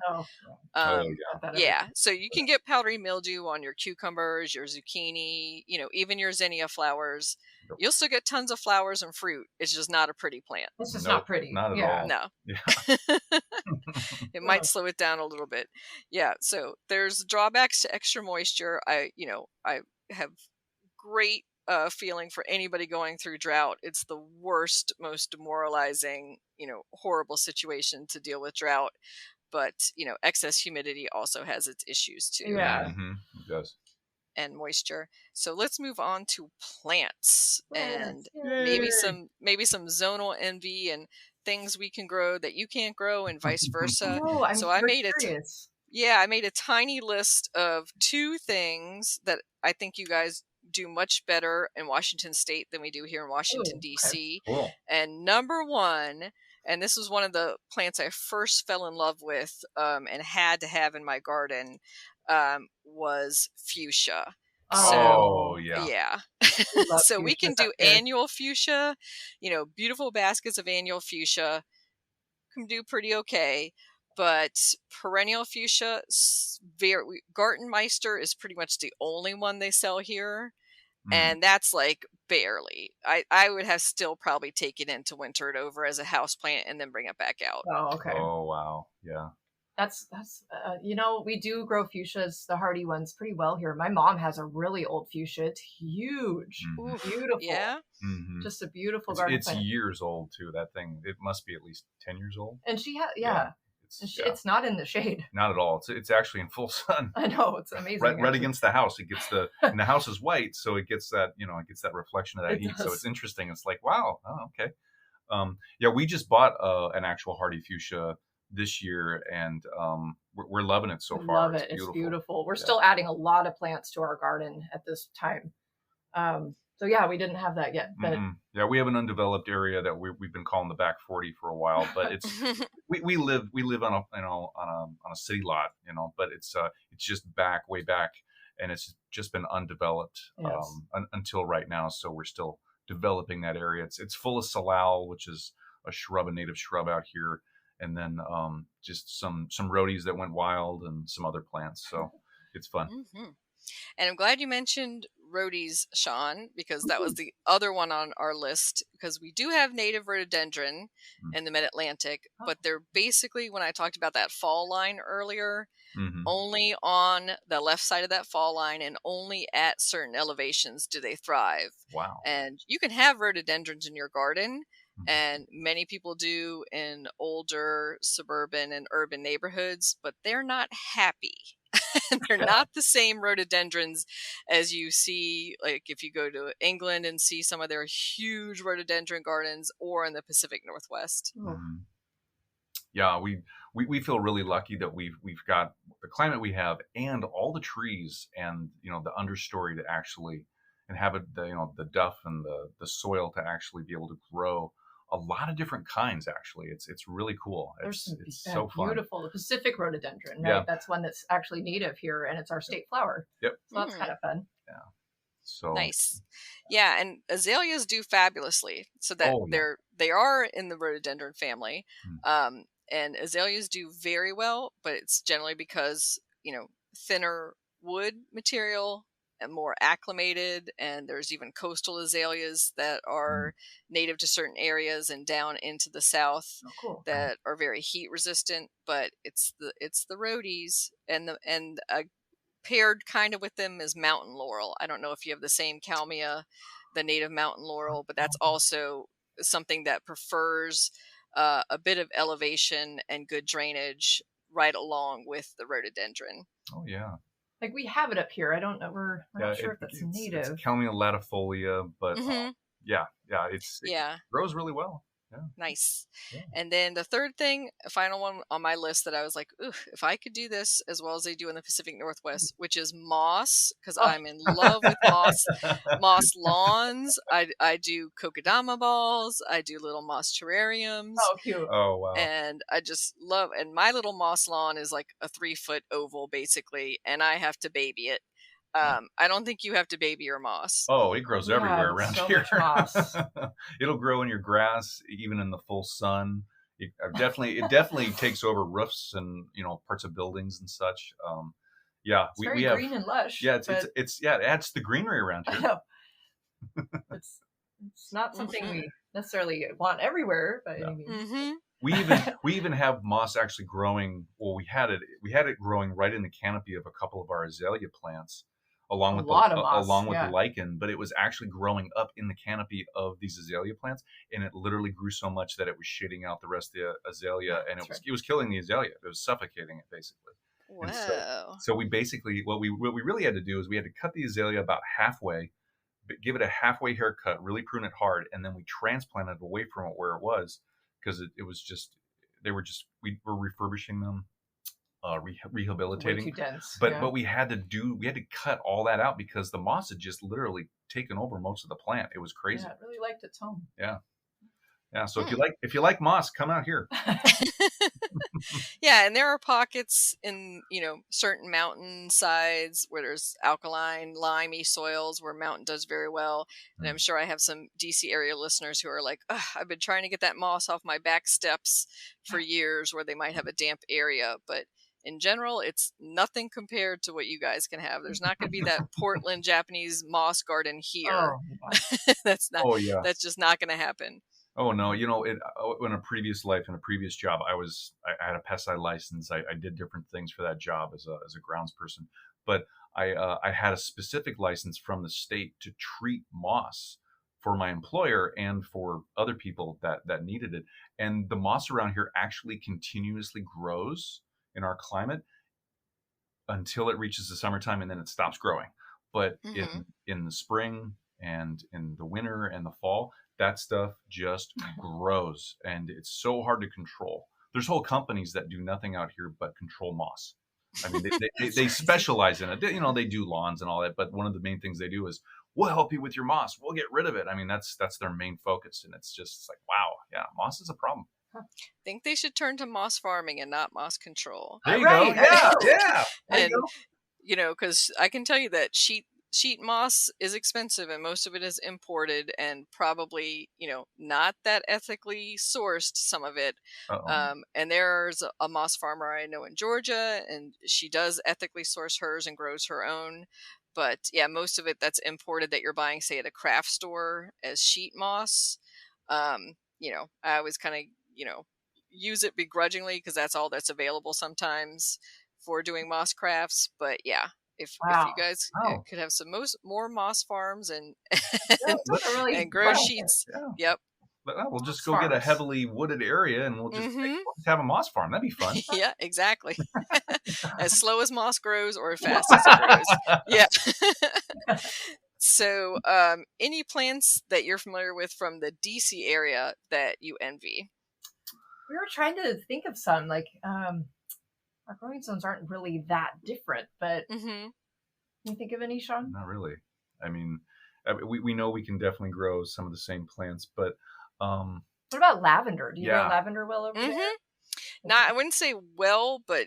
So you can get powdery mildew on your cucumbers, your zucchini, even your zinnia flowers. You'll still get tons of flowers and fruit. It's just not a pretty plant. It's just not pretty. Not at all. No. Yeah. It might slow it down a little bit. Yeah. So there's drawbacks to extra moisture. I have great feeling for anybody going through drought. It's the worst, most demoralizing, horrible situation to deal with drought. But, excess humidity also has its issues too. Yeah. It does. And moisture. So let's move on to plants and maybe some zonal envy and things we can grow that you can't grow and vice versa. I made I made a tiny list of 2 things that I think you guys do much better in Washington State than we do here in Washington, D.C. Cool. And number 1, and this was one of the plants I first fell in love with and had to have in my garden, was fuchsia. Yeah. So we can do annual fuchsia, beautiful baskets of annual fuchsia can do pretty okay. But perennial fuchsia, Gartenmeister is pretty much the only one they sell here. And that's like barely. I would have still probably taken it in to winter it over as a house plant and then bring it back out. Oh, okay. Oh, wow. Yeah. That's we do grow fuchsias, the hardy ones, pretty well here. My mom has a really old fuchsia. It's huge. Beautiful. Yeah. Just a beautiful garden plant. It's years old too. That thing, it must be at least 10 years old. And she has, it's not in the shade. Not at all. It's actually in full sun. I know, it's amazing. Right against the house. It gets and the house is white, so it gets that, it gets that reflection of that heat. So it's interesting. It's like, wow. Oh, okay. We just bought an actual hardy fuchsia this year, and we're loving it so far. Love it. It's beautiful. We're still adding a lot of plants to our garden at this time. So we didn't have that yet. But we have an undeveloped area that we've been calling the back 40 for a while, but it's we live on a city lot, but it's just way back, and it's just been undeveloped until right now. So we're still developing that area. It's full of salal, which is a native shrub out here, and then just some rhodies that went wild and some other plants. So it's fun. And I'm glad you mentioned rhodies, Sean, because that was the other one on our list, because we do have native rhododendron in the mid-Atlantic, but they're basically, when I talked about that fall line earlier, only on the left side of that fall line and only at certain elevations do they thrive. Wow. And you can have rhododendrons in your garden, and many people do in older suburban and urban neighborhoods, but they're not happy. They're not the same rhododendrons as you see, like if you go to England and see some of their huge rhododendron gardens, or in the Pacific Northwest. Yeah, we feel really lucky that we've got the climate we have, and all the trees, and the understory to actually, and have the duff and the soil to actually be able to grow a lot of different kinds. Actually, it's really cool. It's so fun. Beautiful. The Pacific rhododendron, right? Yeah. That's one that's actually native here, and it's our state flower. Yep. So that's kind of fun. Yeah. So nice. Yeah, and azaleas do fabulously. So that they are in the rhododendron family. And azaleas do very well, but it's generally because, thinner wood material more acclimated, and there's even coastal azaleas that are native to certain areas and down into the south that are very heat resistant. But it's the roadies, and paired kind of with them is mountain laurel. I don't know if you have the same Kalmia, the native mountain laurel, but that's also something that prefers a bit of elevation and good drainage right along with the rhododendron. Oh yeah. Like we have it up here. I don't know. We're not sure if that's native. It's Kalmia latifolia, but it grows really well. Yeah. Nice. Yeah. And then the third thing, final one on my list that I was like, ooh, if I could do this as well as they do in the Pacific Northwest, which is moss, because I'm in love with moss lawns. I do kokedama balls. I do little moss terrariums. Oh, cute. Oh, wow. And I just love, and my little moss lawn is like a 3-foot oval basically, and I have to baby it. I don't think you have to baby your moss. Oh, it grows everywhere around so here. Much moss. It'll grow in your grass, even in the full sun. It definitely takes over roofs and parts of buildings and such. We have green and lush. Yeah, it adds to the greenery around here. I know. It's not something we necessarily want everywhere by any means. Mm-hmm. We even have moss actually growing. Well, we had it growing right in the canopy of a couple of our azalea plants. Along with the lichen, but it was actually growing up in the canopy of these azalea plants, and it literally grew so much that it was shitting out the rest of the azalea, and it was killing the azalea. It was suffocating it basically. Wow. So we basically what we really had to do is we had to cut the azalea about halfway, give it a halfway haircut, really prune it hard, and then we transplanted away from it where it was, because it was just we were refurbishing them. Rehabilitating. Way too dense. But we had to cut all that out because the moss had just literally taken over most of the plant. It was crazy. Yeah, it really liked its home. Yeah. So if you like moss, come out here. Yeah, and there are pockets in certain mountain sides where there's alkaline, limey soils where mountain does very well. And I'm sure I have some DC area listeners who are like, I've been trying to get that moss off my back steps for years, where they might have a damp area, but in general, it's nothing compared to what you guys can have. There's not going to be that Portland Japanese moss garden here. That's just not going to happen. Oh no, in a previous life, in a previous job, I had a pesticide license. I did different things for that job as a grounds person, but I had a specific license from the state to treat moss for my employer and for other people that needed it. And the moss around here actually continuously grows in our climate until it reaches the summertime, and then it stops growing. But in the spring and in the winter and the fall, that stuff just grows, and it's so hard to control. There's whole companies that do nothing out here but control moss. I mean, they specialize in it. They do lawns and all that, but one of the main things they do is, we'll help you with your moss. We'll get rid of it. I mean, that's their main focus, and it's like, wow, yeah, moss is a problem. I think they should turn to moss farming and not moss control. There you go. Yeah. And because I can tell you that sheet moss is expensive, and most of it is imported, and probably not that ethically sourced, some of it. And there's a moss farmer I know in Georgia, and she does ethically source hers and grows her own. But yeah, most of it that's imported that you're buying, say at a craft store as sheet moss, I always kind of use it begrudgingly because that's all that's available sometimes for doing moss crafts. But yeah, if you guys could have some more moss farms and and grow sheets. Yep. We'll just go get a heavily wooded area and we'll just have a moss farm. That'd be fun. Yeah, exactly. As slow as moss grows or as fast as it grows. Yeah. So any plants that you're familiar with from the DC area that you envy? We were trying to think of some, like our growing zones aren't really that different, but can you think of any, Sean? Not really. I mean, we know we can definitely grow some of the same plants, but what about lavender? Do you know lavender well over there? Not, I wouldn't say well, but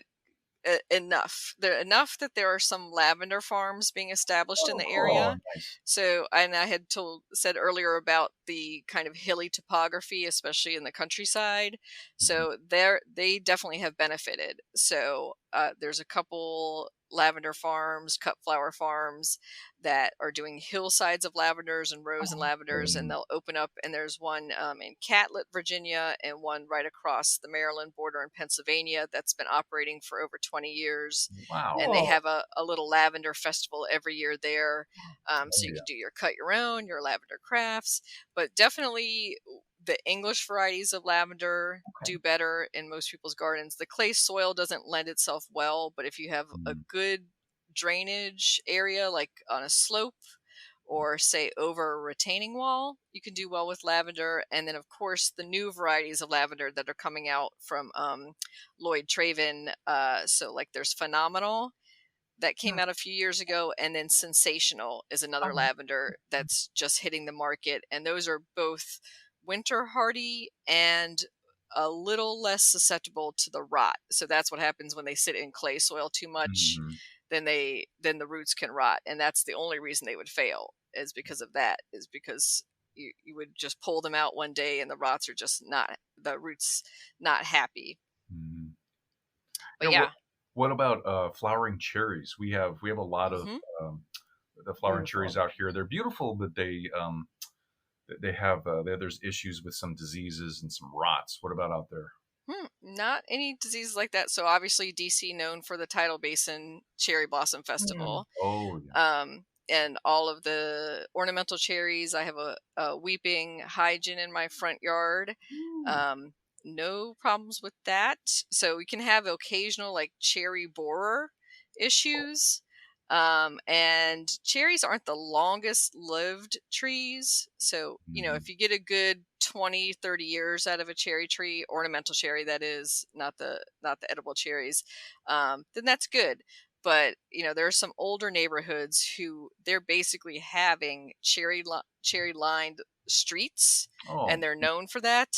enough. Enough that there are some lavender farms being established in the area. Nice. So, and I had said earlier about the kind of hilly topography, especially in the countryside. So they definitely have benefited. So there's a couple lavender farms, cut flower farms that are doing hillsides of lavenders and rows and lavenders, and they'll open up. And there's one in Catlett, Virginia, and one right across the Maryland border in Pennsylvania that's been operating for over 20 years. Wow. And they have a little lavender festival every year there. So you can do cut your own, your lavender crafts, but definitely the English varieties of lavender do better in most people's gardens. The clay soil doesn't lend itself well, but if you have a good drainage area, like on a slope or say over a retaining wall, you can do well with lavender. And then of course the new varieties of lavender that are coming out from Lloyd Traven. So like there's Phenomenal that came out a few years ago, and then Sensational is another lavender that's just hitting the market. And those are both winter hardy and a little less susceptible to the rot. So that's what happens when they sit in clay soil too much. Then the roots can rot, and that's the only reason they would fail, is because of that, is because you would just pull them out one day and the roots not happy. But yeah. What about flowering cherries? We have a lot of the flowering cherries out here. They're beautiful, but they have there's issues with some diseases and some rots. What about out there? Not any diseases like that. So obviously DC known for the Tidal Basin Cherry Blossom Festival. Oh yeah. And all of the ornamental cherries. I have a weeping hygiene in my front yard. No problems with that. So we can have occasional like cherry borer issues. And cherries aren't the longest lived trees. So, if you get a good 20, 30 years out of a cherry tree, ornamental cherry, that is, not the edible cherries, then that's good. But, there are some older neighborhoods who they're basically having cherry lined streets, and they're known for that.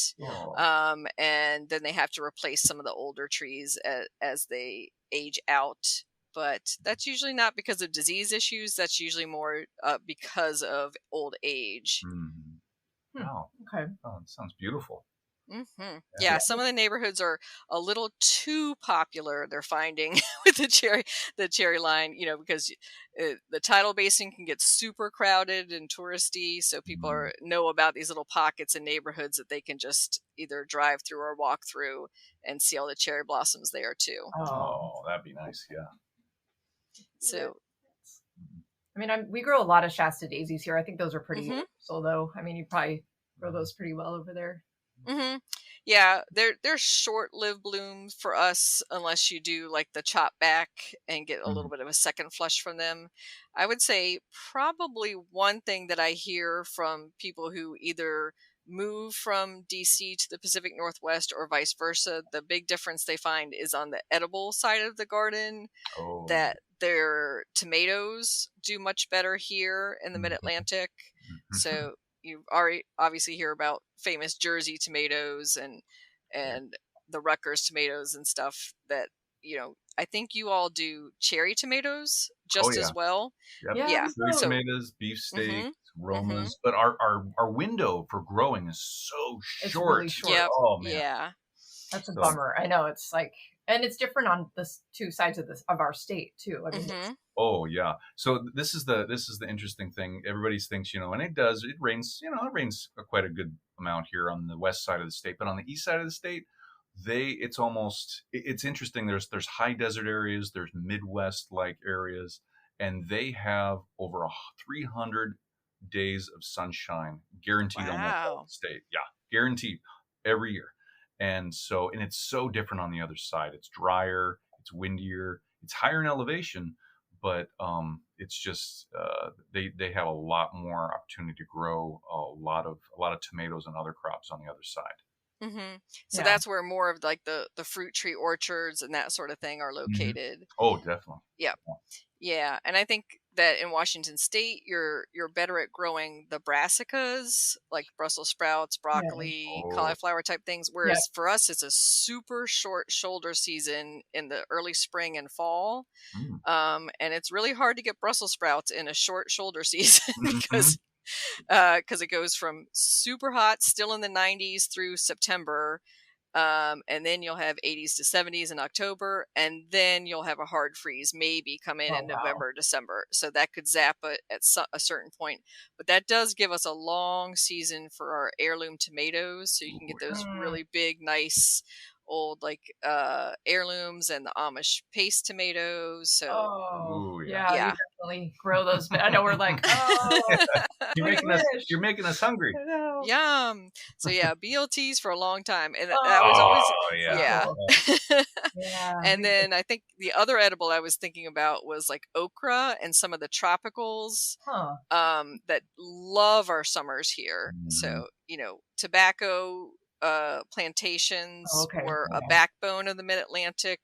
And then they have to replace some of the older trees as they age out. But that's usually not because of disease issues. That's usually more because of old age. Wow. Okay. Oh, that sounds beautiful. Yeah, some of the neighborhoods are a little too popular, they're finding, with the cherry line, because the tidal basin can get super crowded and touristy. So people know about these little pockets and neighborhoods that they can just either drive through or walk through and see all the cherry blossoms there too. Oh, that'd be nice. Yeah. So, I mean, we grow a lot of Shasta daisies here. I think those are pretty universal, though. I mean, you probably grow those pretty well over there. Yeah, they're short-lived blooms for us, unless you do like the chop back and get a little bit of a second flush from them. I would say probably one thing that I hear from people who either move from DC to the Pacific Northwest or vice versa, the big difference they find is on the edible side of the garden, that their tomatoes do much better here in the Mid-Atlantic. So you already obviously hear about famous Jersey tomatoes and the Rutgers tomatoes and stuff that, I think you all do cherry tomatoes just as well. Yep. Yeah. Cherry tomatoes, beefsteaks, Romas, but our window for growing is so short. Really short. Yep. Oh man. Yeah. That's a bummer. I know, it's like, and it's different on the two sides of our state too. I mean, oh yeah. So this is the interesting thing. Everybody thinks, and it rains, it rains quite a good amount here on the west side of the state, but on the east side of the state, it's interesting. There's high desert areas, there's Midwest like areas, and they have over 300 days of sunshine guaranteed on the state. Yeah, guaranteed every year. And it's so different on the other side. It's drier, it's windier, it's higher in elevation, but it's just they have a lot more opportunity to grow a lot of tomatoes and other crops on the other side. So that's where more of like the fruit tree orchards and that sort of thing are located. Oh, definitely. Yeah, and I think that in Washington State, you're better at growing the brassicas, like Brussels sprouts, broccoli, cauliflower type things. Whereas for us, it's a super short shoulder season in the early spring and fall, and it's really hard to get Brussels sprouts in a short shoulder season because it goes from super hot, still in the 90s through September, And then you'll have 80s to 70s in October, and then you'll have a hard freeze maybe come in November, December. So that could zap it at a certain point. But that does give us a long season for our heirloom tomatoes. So you can get those really big, nice old heirlooms and the Amish paste tomatoes. So you definitely grow those. I know we're like, you're making us hungry. Yum. So BLTs for a long time, and that was always And then I think the other edible I was thinking about was like okra and some of the tropicals that love our summers here. So tobacco plantations were a backbone of the Mid-Atlantic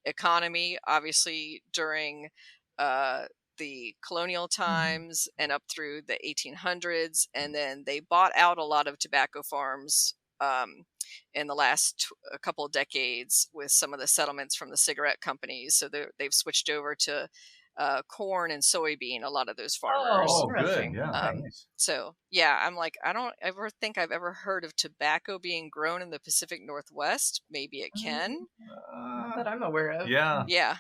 economy, obviously during the colonial times and up through the 1800s, and then they bought out a lot of tobacco farms in the last a couple of decades with some of the settlements from the cigarette companies. So they've switched over to corn and soybean, a lot of those farmers. Oh, good. Yeah. So I'm like, I don't ever think I've ever heard of tobacco being grown in the Pacific Northwest. Maybe it can. That I'm aware of. Yeah. Yeah.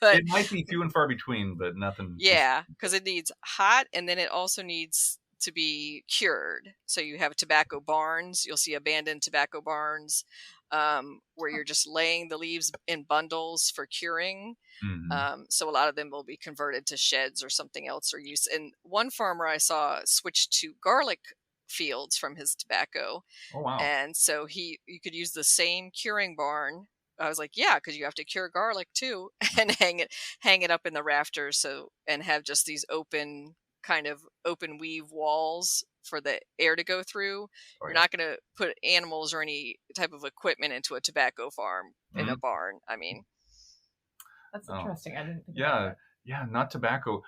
But it might be few and far between, but nothing. Yeah, because it needs hot, and then it also needs to be cured. So you have tobacco barns. You'll see abandoned tobacco barns where you're just laying the leaves in bundles for curing. So a lot of them will be converted to sheds or something else or use. And one farmer I saw switched to garlic fields from his tobacco. Oh, wow. And so you could use the same curing barn. I was like, yeah, because you have to cure garlic too, and hang it up in the rafters. And have just these open weave walls for the air to go through. You're not going to put animals or any type of equipment into a tobacco farm in a barn. I mean, that's interesting. I didn't think about that. Yeah, not tobacco.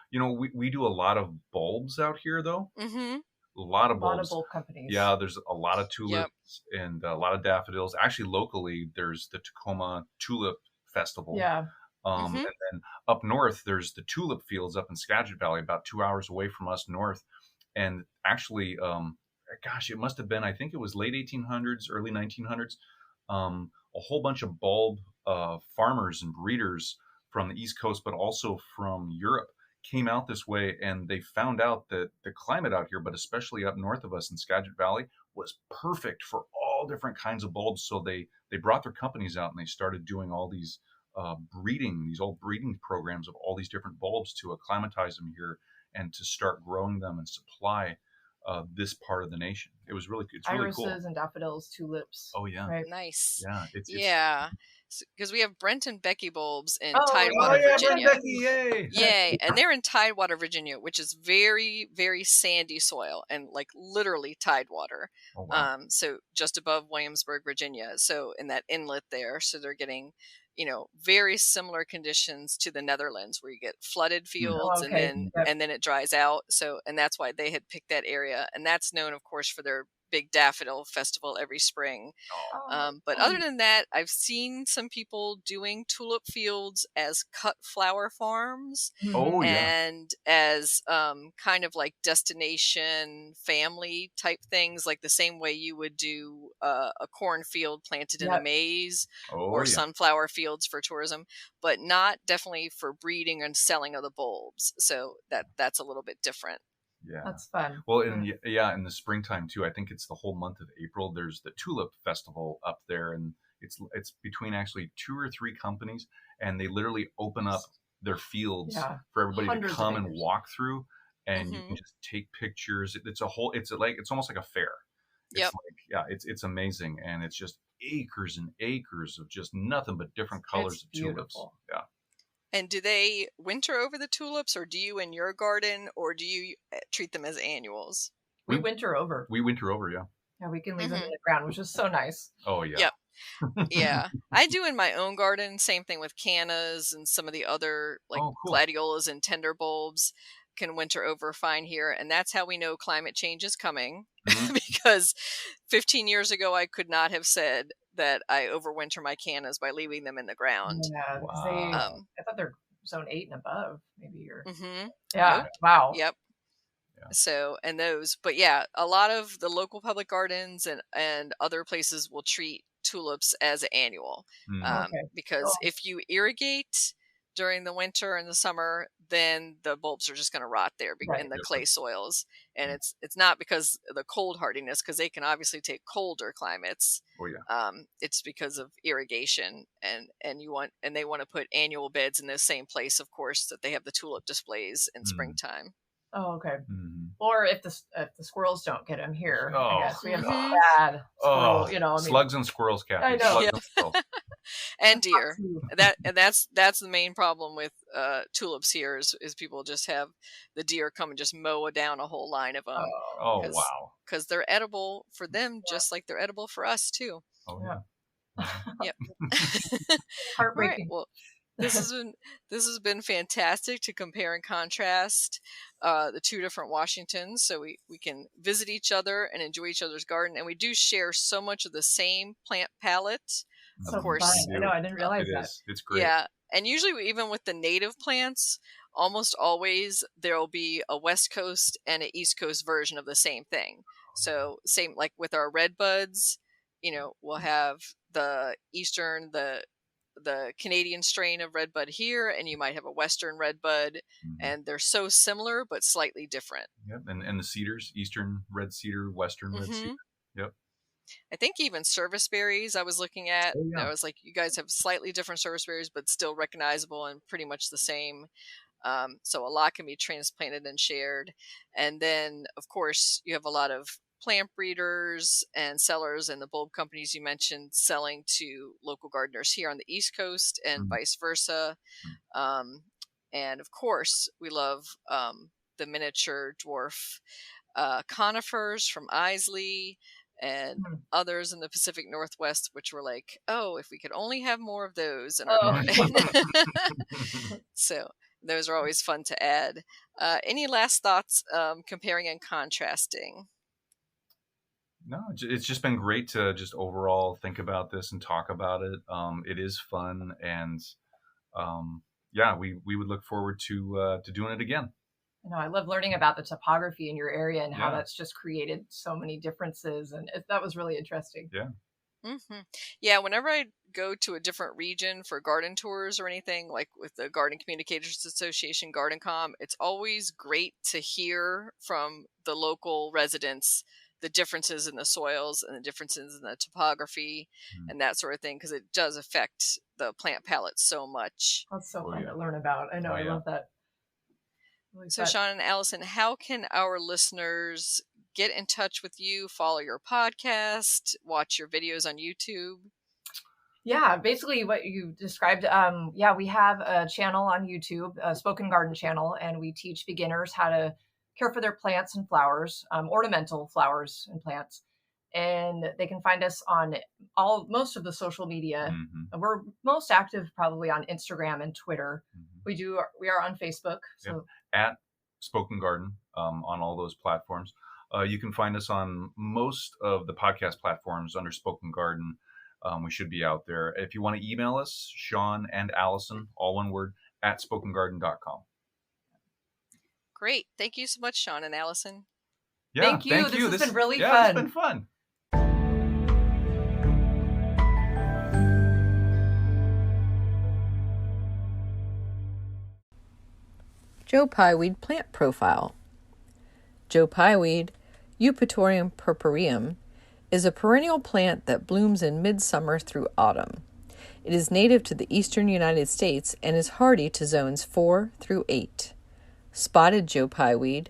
We do a lot of bulbs out here, though. A lot of bulbs. A lot of bulb companies. Yeah, there's a lot of tulips and a lot of daffodils. Actually, locally, there's the Tacoma Tulip Festival. Yeah. And then up north, there's the tulip fields up in Skagit Valley, about 2 hours away from us north. And actually, it must have been, I think it was late 1800s, early 1900s. A whole bunch of bulb farmers and breeders from the East Coast, but also from Europe, came out this way, and they found out that the climate out here, but especially up north of us in Skagit Valley, was perfect for all different kinds of bulbs. So they brought their companies out and they started doing all these these old breeding programs of all these different bulbs to acclimatize them here and to start growing them and supply this part of the nation. It was really good. It's really cool. Irises and daffodils, tulips. Oh yeah, right. Nice. Yeah, because we have Brent and Becky bulbs in Tidewater, Virginia. Brent, Becky, yay! Yay! And they're in Tidewater, Virginia, which is very, very sandy soil and like literally Tidewater. Oh, wow. So just above Williamsburg, Virginia. So in that inlet there, so they're getting very similar conditions to the Netherlands, where you get flooded fields and then it dries out. So, and that's why they had picked that area, and that's known, of course, for their big daffodil festival every spring. But other than that, I've seen some people doing tulip fields as cut flower farms and as kind of like destination family type things, like the same way you would do a cornfield planted in a maze or sunflower fields for tourism, but not definitely for breeding and selling of the bulbs. So that's a little bit different. Yeah, that's fun. Well, in the springtime too. I think it's the whole month of April. There's the Tulip Festival up there, and it's between actually 2 or 3 companies, and they literally open up their fields for everybody to come and walk through, and you can just take pictures. It's almost like a fair. It's amazing, and it's just acres and acres of just nothing but different colors of tulips. Yeah. And do they winter over the tulips, or do you in your garden, or do you treat them as annuals? We winter over. We winter over, yeah. Yeah, we can leave them in the ground, which is so nice. Oh, yeah. Yep. Yeah. I do in my own garden. Same thing with cannas and some of the other gladiolas and tender bulbs can winter over fine here. And that's how we know climate change is coming. Because 15 years ago, I could not have said that I overwinter my cannas by leaving them in the ground. Yeah, I thought they're zone 8 and above, maybe. Wow. Yep. So, and those, but yeah, a lot of the local public gardens and other places will treat tulips as annual, because if you irrigate during the winter and the summer, then the bulbs are just going to rot there in the clay soils. And it's not because of the cold hardiness, because they can obviously take colder climates. It's because of irrigation, and they want to put annual beds in the same place, of course, that they have the tulip displays in springtime. Oh, okay. Or if the squirrels don't get them here, I guess we have bad squirrel. Slugs and squirrels, Kathy. I know. Slugs and squirrels. And deer. That's the main problem with tulips here is people just have the deer come and just mow down a whole line of them. Oh, wow. Because they're edible for them, just like they're edible for us too. Oh yeah. Yep. Heartbreaking. Right, well, this has been fantastic to compare and contrast the two different Washingtons, so we can visit each other and enjoy each other's garden, and we do share so much of the same plant palette. Of course, fun. I know, I didn't realize that. It's great. Yeah, and usually even with the native plants, almost always there will be a West Coast and an East Coast version of the same thing. So same like with our red buds, we'll have the Eastern, the Canadian strain of redbud here, and you might have a Western redbud, and they're so similar but slightly different. Yep, and the cedars, Eastern red cedar, Western red cedar. Yep. I think even service berries I was looking at, I was like, you guys have slightly different service berries, but still recognizable and pretty much the same. So a lot can be transplanted and shared. And then, of course, you have a lot of plant breeders and sellers and the bulb companies you mentioned selling to local gardeners here on the East Coast and vice versa. And of course, we love the miniature dwarf conifers from Isley and others in the Pacific Northwest, which were like, oh, if we could only have more of those in our garden. So those are always fun to add. Any last thoughts comparing and contrasting? No, it's just been great to just overall think about this and talk about it. It is fun, and we would look forward to doing it again. I love learning about the topography in your area and how that's just created so many differences, and that was really interesting. Yeah, whenever I go to a different region for garden tours or anything, like with the Garden Communicators Association, GardenCom, it's always great to hear from the local residents the differences in the soils and the differences in the topography and that sort of thing, because it does affect the plant palette so much. That's so fun to learn about. I know, I love that. So Sean and Allison, how can our listeners get in touch with you, follow your podcast, watch your videos on YouTube? Yeah, basically what you described. We have a channel on YouTube, a Spoken Garden channel, and we teach beginners how to care for their plants and flowers, ornamental flowers and plants. And they can find us on most of the social media. We're most active probably on Instagram and Twitter. We are on Facebook. So at Spoken Garden on all those platforms. You can find us on most of the podcast platforms under Spoken Garden. We should be out there. If you want to email us, Sean and Allison, all one word, at spokengarden.com. Great. Thank you so much, Sean and Allison. Yeah, thank you. This has been really fun. It's been fun. Joe Pyeweed plant profile. Joe Pyeweed, Eupatorium purpureum, is a perennial plant that blooms in midsummer through autumn. It is native to the eastern United States and is hardy to zones 4 through 8. Spotted Joe Pyeweed,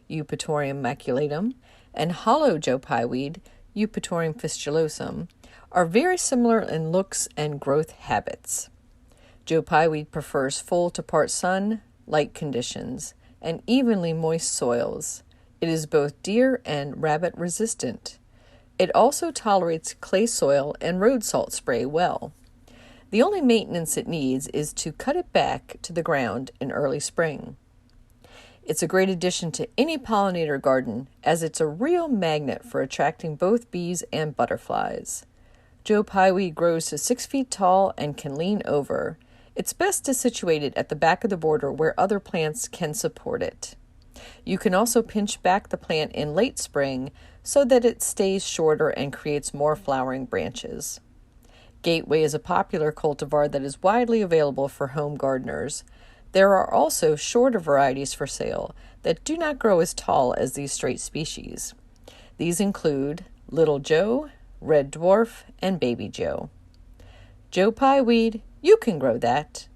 Eupatorium maculatum, and hollow Joe Pyeweed, Eupatorium fistulosum, are very similar in looks and growth habits. Joe Pyeweed prefers full to part sun, light conditions, and evenly moist soils. It is both deer and rabbit resistant. It also tolerates clay soil and road salt spray well. The only maintenance it needs is to cut it back to the ground in early spring. It's a great addition to any pollinator garden, as it's a real magnet for attracting both bees and butterflies. Joe Pyeweed grows to 6 feet tall and can lean over. It's best to situate it at the back of the border where other plants can support it. You can also pinch back the plant in late spring so that it stays shorter and creates more flowering branches. Gateway is a popular cultivar that is widely available for home gardeners. There are also shorter varieties for sale that do not grow as tall as these straight species. These include Little Joe, Red Dwarf, and Baby Joe. Joe Pie weed, you can grow that.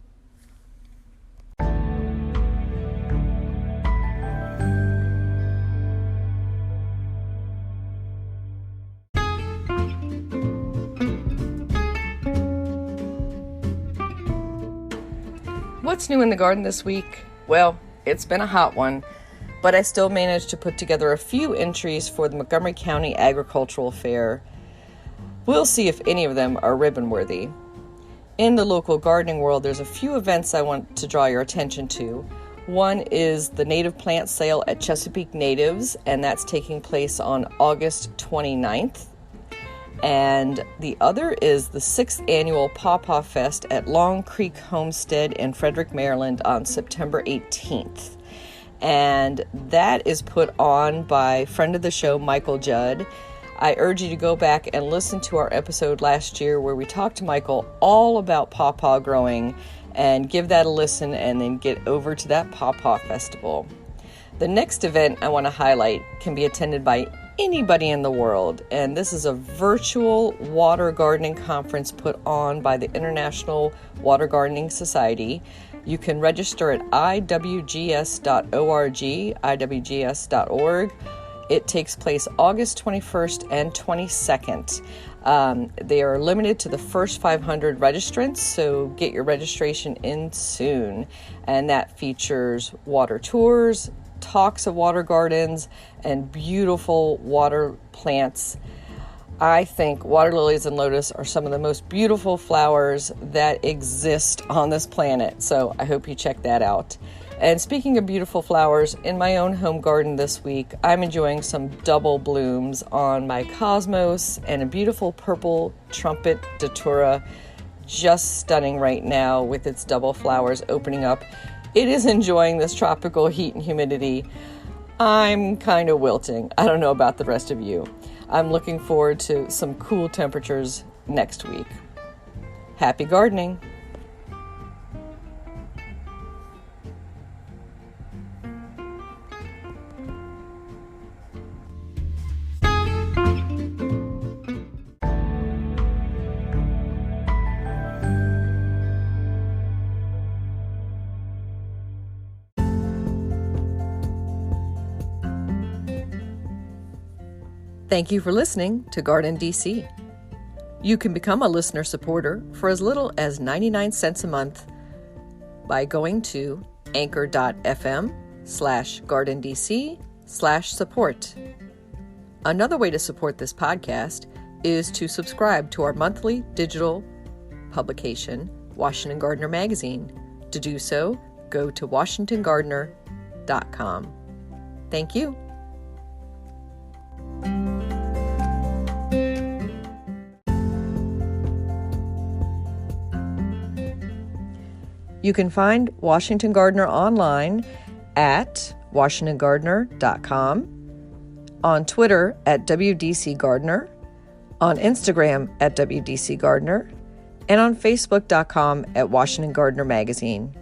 What's new in the garden this week? Well, it's been a hot one, but I still managed to put together a few entries for the Montgomery County Agricultural Fair. We'll see if any of them are ribbon-worthy. In the local gardening world, there's a few events I want to draw your attention to. One is the native plant sale at Chesapeake Natives, and that's taking place on August 29th. And the other is the 6th annual Pawpaw Fest at Long Creek Homestead in Frederick, Maryland on September 18th. And that is put on by friend of the show, Michael Judd. I urge you to go back and listen to our episode last year where we talked to Michael all about pawpaw growing, and give that a listen and then get over to that Pawpaw Festival. The next event I want to highlight can be attended by anybody in the world, and this is a virtual water gardening conference put on by the International Water Gardening Society. You can register at iwgs.org. It takes place August 21st and 22nd. They are limited to the first 500 registrants, so get your registration in soon. And that features water tours, talks of water gardens, and beautiful water plants. I think water lilies and lotus are some of the most beautiful flowers that exist on this planet, so I hope you check that out. And speaking of beautiful flowers, in my own home garden this week, I'm enjoying some double blooms on my cosmos and a beautiful purple trumpet datura, just stunning right now with its double flowers opening up. It is enjoying this tropical heat and humidity. I'm kind of wilting. I don't know about the rest of you. I'm looking forward to some cool temperatures next week. Happy gardening! Thank you for listening to Garden DC. You can become a listener supporter for as little as 99 cents a month by going to anchor.fm/gardendc/support. Another way to support this podcast is to subscribe to our monthly digital publication, Washington Gardener Magazine. To do so, go to washingtongardener.com. Thank you. You can find Washington Gardener online at washingtongardener.com, on Twitter at WDC Gardener, on Instagram at WDC Gardener, and on Facebook.com at Washington Gardener Magazine.